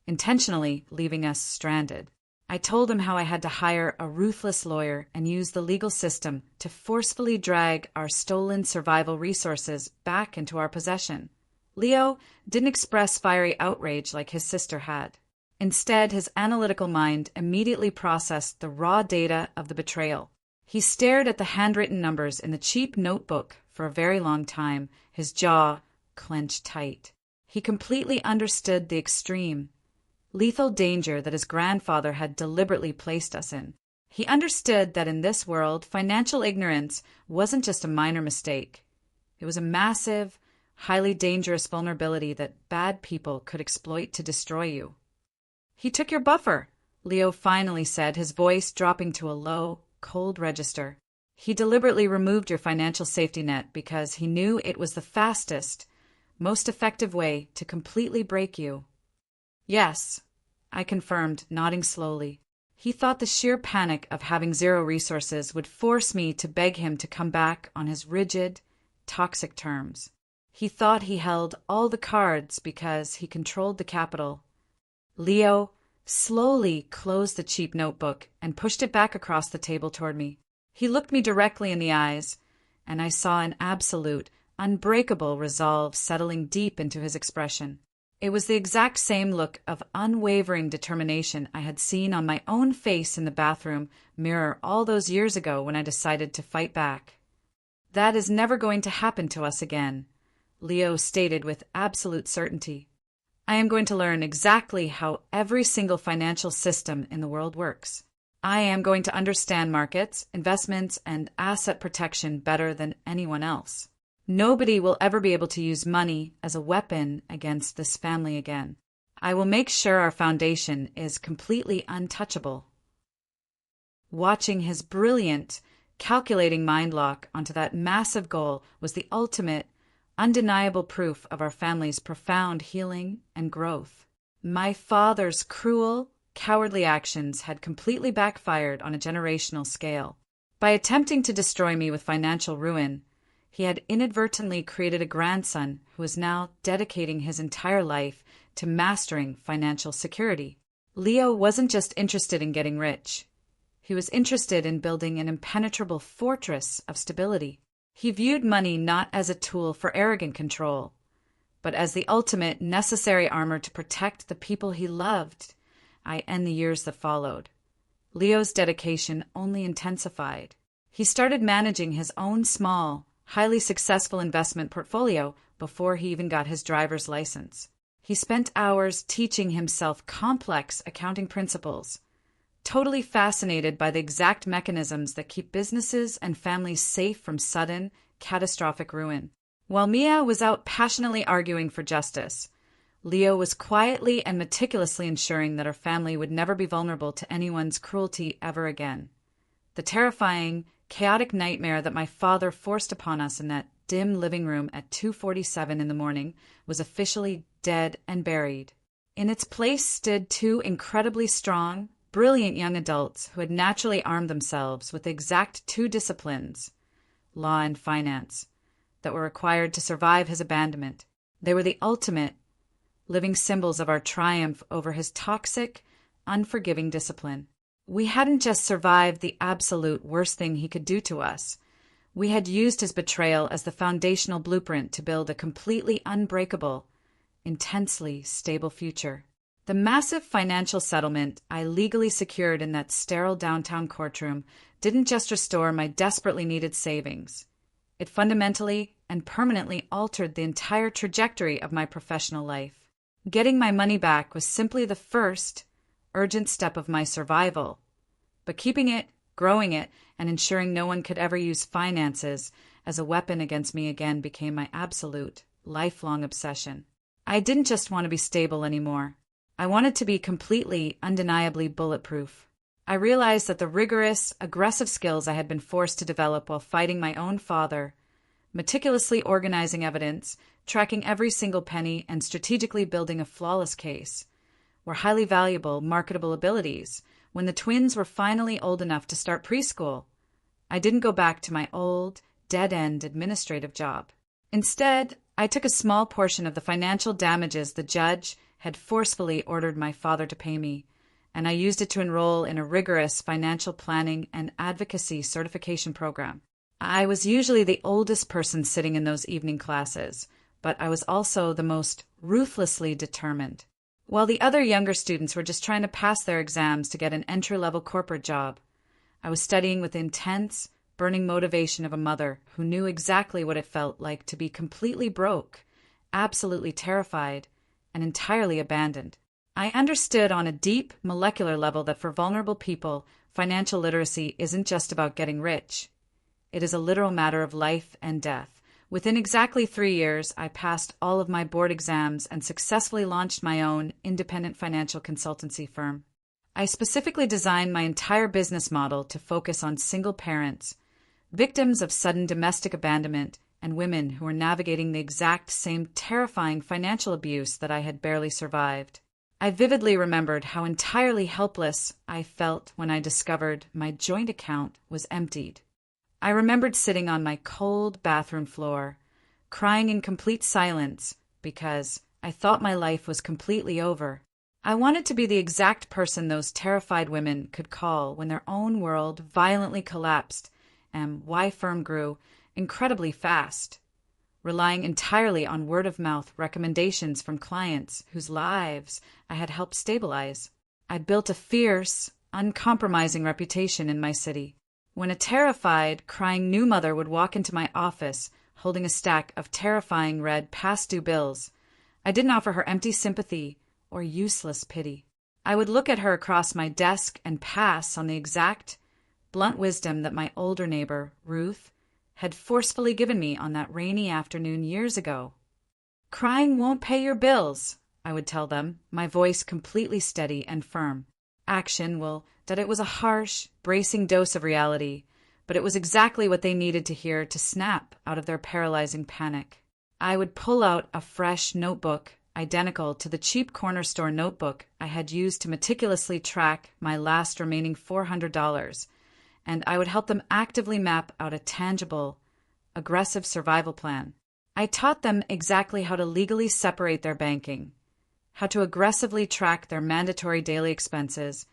intentionally leaving us stranded. I told him how I had to hire a ruthless lawyer and use the legal system to forcefully drag our stolen survival resources back into our possession. Leo didn't express fiery outrage like his sister had. Instead, his analytical mind immediately processed the raw data of the betrayal. He stared at the handwritten numbers in the cheap notebook for a very long time, his jaw clenched tight. He completely understood the extreme, lethal danger that his grandfather had deliberately placed us in. He understood that in this world, financial ignorance wasn't just a minor mistake. It was a massive, highly dangerous vulnerability that bad people could exploit to destroy you. "He took your buffer," Leo finally said, his voice dropping to a low, cold register. "He deliberately removed your financial safety net because he knew it was the fastest, most effective way to completely break you." "Yes," I confirmed, nodding slowly. He thought the sheer panic of having zero resources would force me to beg him to come back on his rigid, toxic terms. He thought he held all the cards because he controlled the capital. Leo slowly closed the cheap notebook and pushed it back across the table toward me. He looked me directly in the eyes, and I saw an absolute, unbreakable resolve settling deep into his expression. It was the exact same look of unwavering determination I had seen on my own face in the bathroom mirror all those years ago when I decided to fight back. "That is never going to happen to us again," Leo stated with absolute certainty. "I am going to learn exactly how every single financial system in the world works. I am going to understand markets, investments, and asset protection better than anyone else. Nobody will ever be able to use money as a weapon against this family again. I will make sure our foundation is completely untouchable." Watching his brilliant, calculating mind lock onto that massive goal was the ultimate, undeniable proof of our family's profound healing and growth. My father's cruel, cowardly actions had completely backfired on a generational scale. By attempting to destroy me with financial ruin, he had inadvertently created a grandson who is now dedicating his entire life to mastering financial security. Leo wasn't just interested in getting rich. He was interested in building an impenetrable fortress of stability. He viewed money not as a tool for arrogant control, but as the ultimate necessary armor to protect the people he loved and the years that followed. Leo's dedication only intensified. He started managing his own small, highly successful investment portfolio before he even got his driver's license. He spent hours teaching himself complex accounting principles, totally fascinated by the exact mechanisms that keep businesses and families safe from sudden, catastrophic ruin. While Mia was out passionately arguing for justice, Leo was quietly and meticulously ensuring that our family would never be vulnerable to anyone's cruelty ever again. The terrifying, chaotic nightmare that my father forced upon us in that dim living room at 2:47 in the morning was officially dead and buried. In its place stood two incredibly strong, brilliant young adults who had naturally armed themselves with the exact two disciplines, law and finance, that were required to survive his abandonment. They were the ultimate, living symbols of our triumph over his toxic, unforgiving discipline. We hadn't just survived the absolute worst thing he could do to us. We had used his betrayal as the foundational blueprint to build a completely unbreakable, intensely stable future. The massive financial settlement I legally secured in that sterile downtown courtroom didn't just restore my desperately needed savings. It fundamentally and permanently altered the entire trajectory of my professional life. Getting my money back was simply the first, urgent step of my survival, but keeping it, growing it, and ensuring no one could ever use finances as a weapon against me again became my absolute, lifelong obsession. I didn't just want to be stable anymore. I wanted to be completely, undeniably bulletproof. I realized that the rigorous, aggressive skills I had been forced to develop while fighting my own father, meticulously organizing evidence, tracking every single penny, and strategically building a flawless case, were highly valuable, marketable abilities. When the twins were finally old enough to start preschool, I didn't go back to my old, dead-end administrative job. Instead, I took a small portion of the financial damages the judge had forcefully ordered my father to pay me, and I used it to enroll in a rigorous financial planning and advocacy certification program. I was usually the oldest person sitting in those evening classes, but I was also the most ruthlessly determined. While the other younger students were just trying to pass their exams to get an entry-level corporate job, I was studying with the intense, burning motivation of a mother who knew exactly what it felt like to be completely broke, absolutely terrified, and entirely abandoned. I understood on a deep molecular level that for vulnerable people, financial literacy isn't just about getting rich. It is a literal matter of life and death. Within exactly 3 years, I passed all of my board exams and successfully launched my own independent financial consultancy firm. I specifically designed my entire business model to focus on single parents, victims of sudden domestic abandonment, and women who were navigating the exact same terrifying financial abuse that I had barely survived. I vividly remembered how entirely helpless I felt when I discovered my joint account was emptied. I remembered sitting on my cold bathroom floor, crying in complete silence because I thought my life was completely over. I wanted to be the exact person those terrified women could call when their own world violently collapsed and my firm grew incredibly fast, relying entirely on word-of-mouth recommendations from clients whose lives I had helped stabilize. I built a fierce, uncompromising reputation in my city. When a terrified, crying new mother would walk into my office holding a stack of terrifying red past-due bills, I didn't offer her empty sympathy or useless pity. I would look at her across my desk and pass on the exact, blunt wisdom that my older neighbor, Ruth, had forcefully given me on that rainy afternoon years ago. "Crying won't pay your bills," I would tell them, my voice completely steady and firm. Action, well, that it was a harsh, bracing dose of reality, but it was exactly what they needed to hear to snap out of their paralyzing panic. I would pull out a fresh notebook identical to the cheap corner store notebook I had used to meticulously track my last remaining $400, and I would help them actively map out a tangible, aggressive survival plan. I taught them exactly how to legally separate their banking, how to aggressively track their mandatory daily expenses,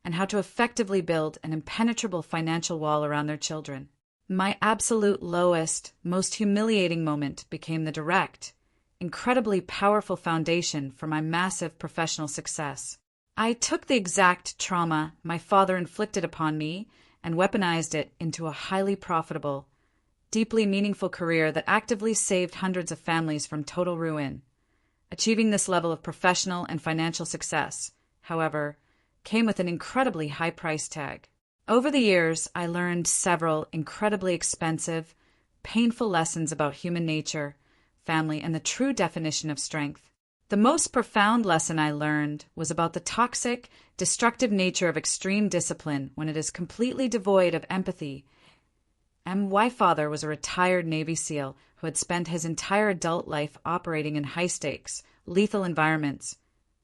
and how to effectively build an impenetrable financial wall around their children. My absolute lowest, most humiliating moment became the direct, incredibly powerful foundation for my massive professional success. I took the exact trauma my father inflicted upon me and weaponized it into a highly profitable, deeply meaningful career that actively saved hundreds of families from total ruin. Achieving this level of professional and financial success, however, came with an incredibly high price tag. Over the years, I learned several incredibly expensive, painful lessons about human nature, family, and the true definition of strength. The most profound lesson I learned was about the toxic, destructive nature of extreme discipline when it is completely devoid of empathy. My father was a retired Navy SEAL who had spent his entire adult life operating in high-stakes, lethal environments,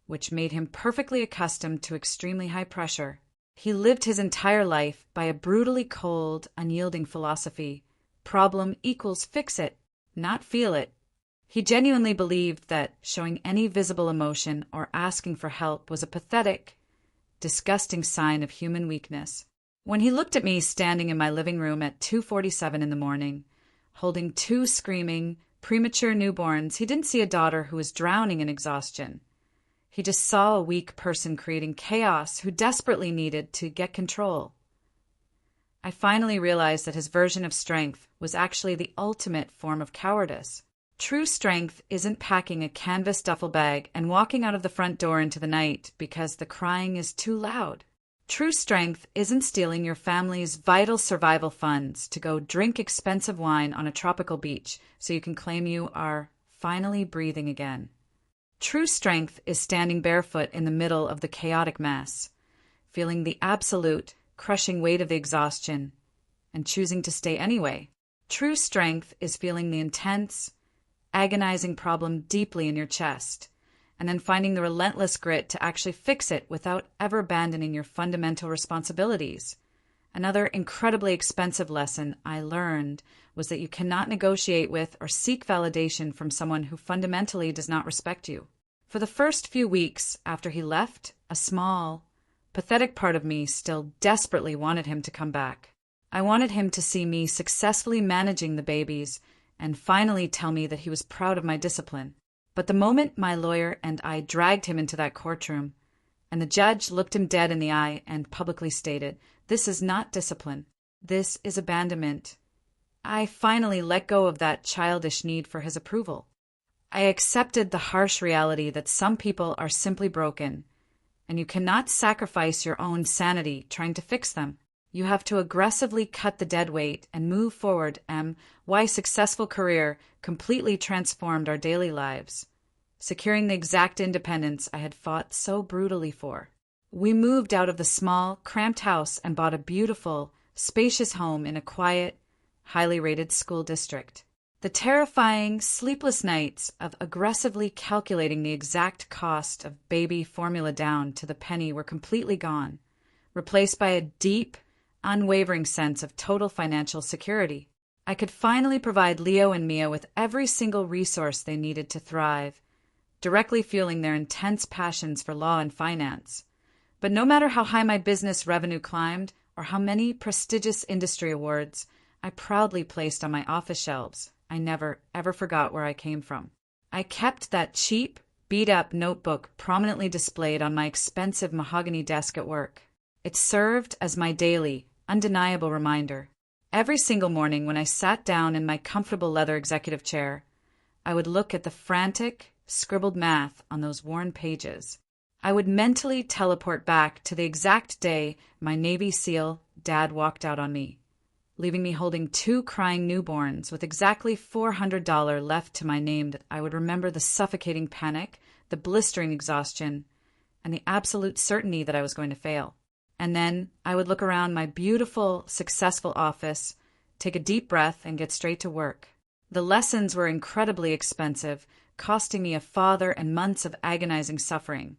which made him perfectly accustomed to extremely high pressure. He lived his entire life by a brutally cold, unyielding philosophy. Problem equals fix it, not feel it. He genuinely believed that showing any visible emotion or asking for help was a pathetic, disgusting sign of human weakness. When he looked at me standing in my living room at 2:47 in the morning, holding 2 screaming, premature newborns, he didn't see a daughter who was drowning in exhaustion. He just saw a weak person creating chaos who desperately needed to get control. I finally realized that his version of strength was actually the ultimate form of cowardice. True strength isn't packing a canvas duffel bag and walking out of the front door into the night because the crying is too loud. True strength isn't stealing your family's vital survival funds to go drink expensive wine on a tropical beach so you can claim you are finally breathing again. True strength is standing barefoot in the middle of the chaotic mess, feeling the absolute, crushing weight of the exhaustion, and choosing to stay anyway. True strength is feeling the intense, agonizing problem deeply in your chest, and then finding the relentless grit to actually fix it without ever abandoning your fundamental responsibilities. Another incredibly expensive lesson I learned was that you cannot negotiate with or seek validation from someone who fundamentally does not respect you. For the first few weeks after he left, a small, pathetic part of me still desperately wanted him to come back. I wanted him to see me successfully managing the babies and finally tell me that he was proud of my discipline. But the moment my lawyer and I dragged him into that courtroom, and the judge looked him dead in the eye and publicly stated, "This is not discipline. This is abandonment," I finally let go of that childish need for his approval. I accepted the harsh reality that some people are simply broken, and you cannot sacrifice your own sanity trying to fix them. You have to aggressively cut the dead weight and move forward. Why successful career completely transformed our daily lives, securing the exact independence I had fought so brutally for. We moved out of the small, cramped house and bought a beautiful, spacious home in a quiet, highly rated school district. The terrifying, sleepless nights of aggressively calculating the exact cost of baby formula down to the penny were completely gone, replaced by a deep, unwavering sense of total financial security. I could finally provide Leo and Mia with every single resource they needed to thrive, directly fueling their intense passions for law and finance. But no matter how high my business revenue climbed or how many prestigious industry awards I proudly placed on my office shelves, I never, ever forgot where I came from. I kept that cheap, beat-up notebook prominently displayed on my expensive mahogany desk at work. It served as my daily, undeniable reminder. Every single morning when I sat down in my comfortable leather executive chair, I would look at the frantic, scribbled math on those worn pages. I would mentally teleport back to the exact day my Navy SEAL dad walked out on me, leaving me holding 2 crying newborns with exactly $400 left to my name. That I would remember the suffocating panic, the blistering exhaustion, and the absolute certainty that I was going to fail. And then I would look around my beautiful, successful office, take a deep breath, and get straight to work. The lessons were incredibly expensive, costing me a father and months of agonizing suffering.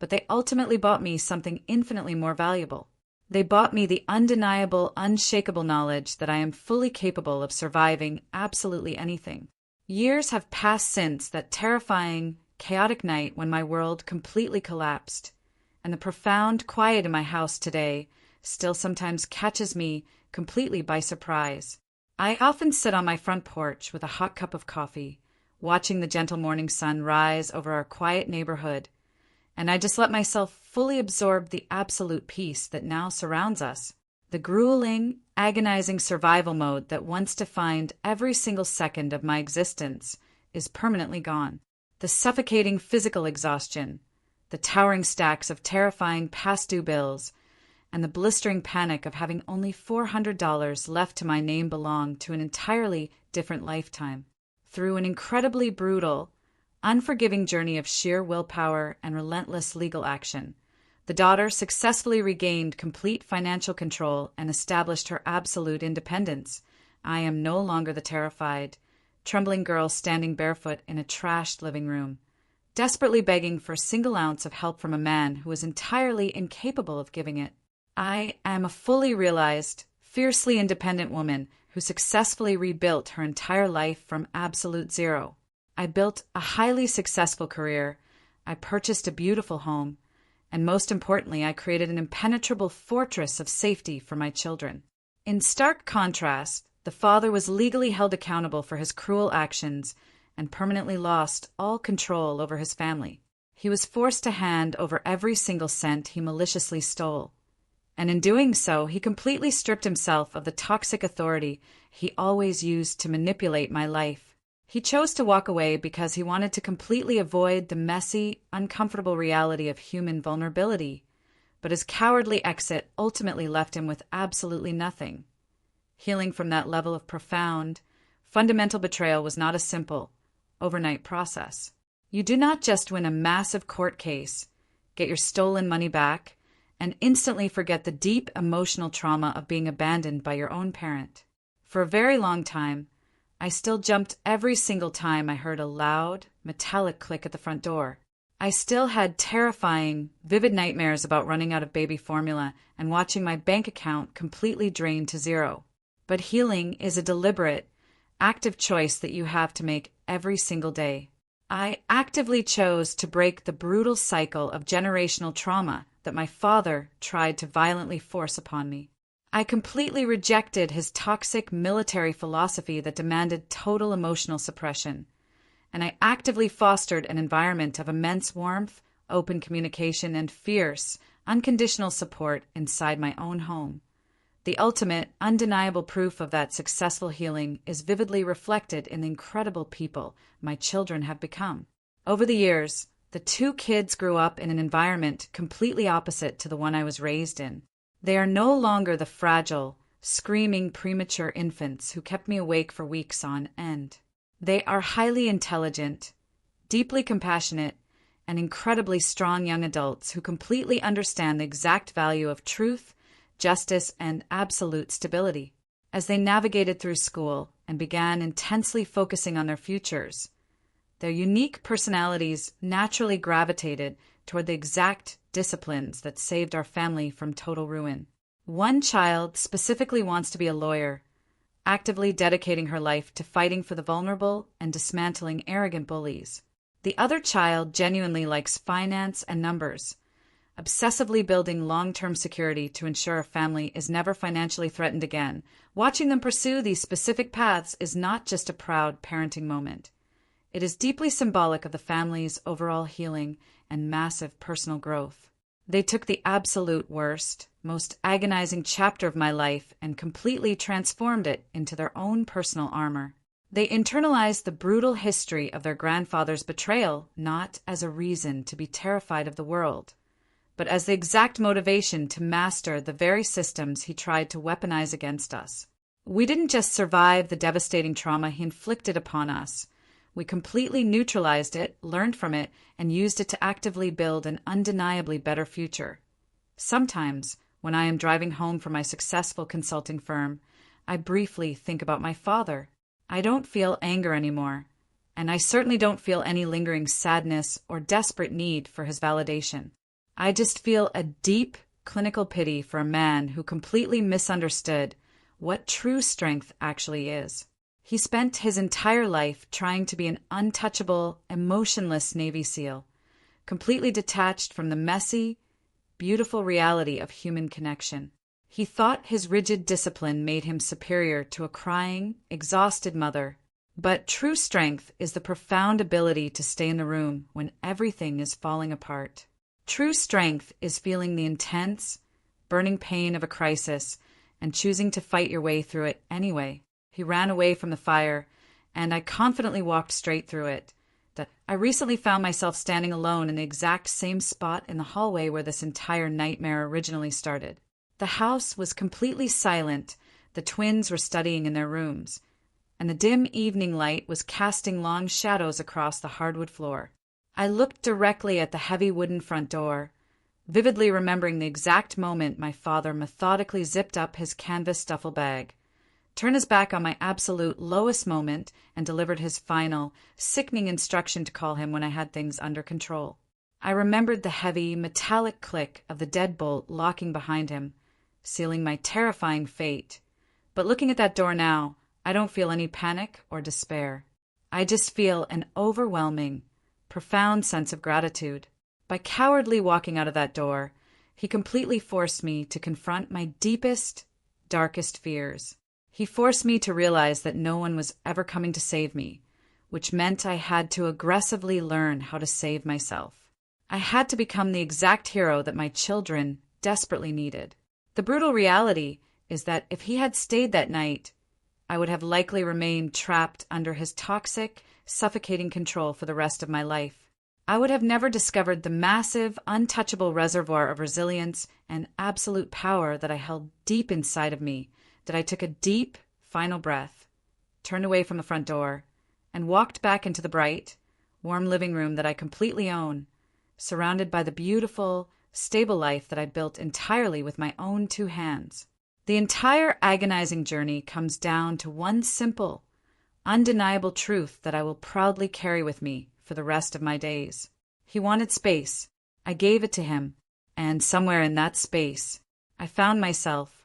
But they ultimately bought me something infinitely more valuable. They bought me the undeniable, unshakable knowledge that I am fully capable of surviving absolutely anything. Years have passed since that terrifying, chaotic night when my world completely collapsed, and the profound quiet in my house today still sometimes catches me completely by surprise. I often sit on my front porch with a hot cup of coffee, watching the gentle morning sun rise over our quiet neighborhood, and I just let myself fully absorb the absolute peace that now surrounds us. The grueling, agonizing survival mode that once defined every single second of my existence is permanently gone. The suffocating physical exhaustion, the towering stacks of terrifying past-due bills, and the blistering panic of having only $400 left to my name belong to an entirely different lifetime. Through an incredibly brutal, unforgiving journey of sheer willpower and relentless legal action, the daughter successfully regained complete financial control and established her absolute independence. I am no longer the terrified, trembling girl standing barefoot in a trashed living room, desperately begging for a single ounce of help from a man who was entirely incapable of giving it. I am a fully realized, fiercely independent woman who successfully rebuilt her entire life from absolute zero. I built a highly successful career, I purchased a beautiful home, and most importantly, I created an impenetrable fortress of safety for my children. In stark contrast, the father was legally held accountable for his cruel actions and permanently lost all control over his family. He was forced to hand over every single cent he maliciously stole, and in doing so, he completely stripped himself of the toxic authority he always used to manipulate my life. He chose to walk away because he wanted to completely avoid the messy, uncomfortable reality of human vulnerability, but his cowardly exit ultimately left him with absolutely nothing. Healing from that level of profound, fundamental betrayal was not a simple, overnight process. You do not just win a massive court case, get your stolen money back, and instantly forget the deep emotional trauma of being abandoned by your own parent. For a very long time, I still jumped every single time I heard a loud, metallic click at the front door. I still had terrifying, vivid nightmares about running out of baby formula and watching my bank account completely drained to zero. But healing is a deliberate, active choice that you have to make every single day. I actively chose to break the brutal cycle of generational trauma that my father tried to violently force upon me. I completely rejected his toxic military philosophy that demanded total emotional suppression, and I actively fostered an environment of immense warmth, open communication, and fierce, unconditional support inside my own home. The ultimate, undeniable proof of that successful healing is vividly reflected in the incredible people my children have become. Over the years, the two kids grew up in an environment completely opposite to the one I was raised in. They are no longer the fragile, screaming premature infants who kept me awake for weeks on end. They are highly intelligent, deeply compassionate, and incredibly strong young adults who completely understand the exact value of truth, justice, and absolute stability. As they navigated through school and began intensely focusing on their futures, their unique personalities naturally gravitated toward the exact disciplines that saved our family from total ruin. One child specifically wants to be a lawyer, actively dedicating her life to fighting for the vulnerable and dismantling arrogant bullies. The other child genuinely likes finance and numbers, obsessively building long-term security to ensure a family is never financially threatened again. Watching them pursue these specific paths is not just a proud parenting moment. It is deeply symbolic of the family's overall healing and massive personal growth. They took the absolute worst, most agonizing chapter of my life and completely transformed it into their own personal armor. They internalized the brutal history of their grandfather's betrayal not as a reason to be terrified of the world, but as the exact motivation to master the very systems he tried to weaponize against us. We didn't just survive the devastating trauma he inflicted upon us. We completely neutralized it, learned from it, and used it to actively build an undeniably better future. Sometimes, when I am driving home from my successful consulting firm, I briefly think about my father. I don't feel anger anymore, and I certainly don't feel any lingering sadness or desperate need for his validation. I just feel a deep clinical pity for a man who completely misunderstood what true strength actually is. He spent his entire life trying to be an untouchable, emotionless Navy SEAL, completely detached from the messy, beautiful reality of human connection. He thought his rigid discipline made him superior to a crying, exhausted mother. But true strength is the profound ability to stay in the room when everything is falling apart. True strength is feeling the intense, burning pain of a crisis and choosing to fight your way through it anyway. He ran away from the fire, and I confidently walked straight through it. I recently found myself standing alone in the exact same spot in the hallway where this entire nightmare originally started. The house was completely silent. The twins were studying in their rooms, and the dim evening light was casting long shadows across the hardwood floor. I looked directly at the heavy wooden front door, vividly remembering the exact moment my father methodically zipped up his canvas duffel bag, turned his back on my absolute lowest moment, and delivered his final, sickening instruction to call him when I had things under control. I remembered the heavy, metallic click of the deadbolt locking behind him, sealing my terrifying fate. But looking at that door now, I don't feel any panic or despair. I just feel an overwhelming, profound sense of gratitude. By cowardly walking out of that door, he completely forced me to confront my deepest, darkest fears. He forced me to realize that no one was ever coming to save me, which meant I had to aggressively learn how to save myself. I had to become the exact hero that my children desperately needed. The brutal reality is that if he had stayed that night, I would have likely remained trapped under his toxic, suffocating control for the rest of my life. I would have never discovered the massive, untouchable reservoir of resilience and absolute power that I held deep inside of me, that I took a deep, final breath, turned away from the front door, and walked back into the bright, warm living room that I completely own, surrounded by the beautiful, stable life that I built entirely with my own two hands. The entire agonizing journey comes down to one simple, undeniable truth that I will proudly carry with me for the rest of my days. He wanted space. I gave it to him, and somewhere in that space, I found myself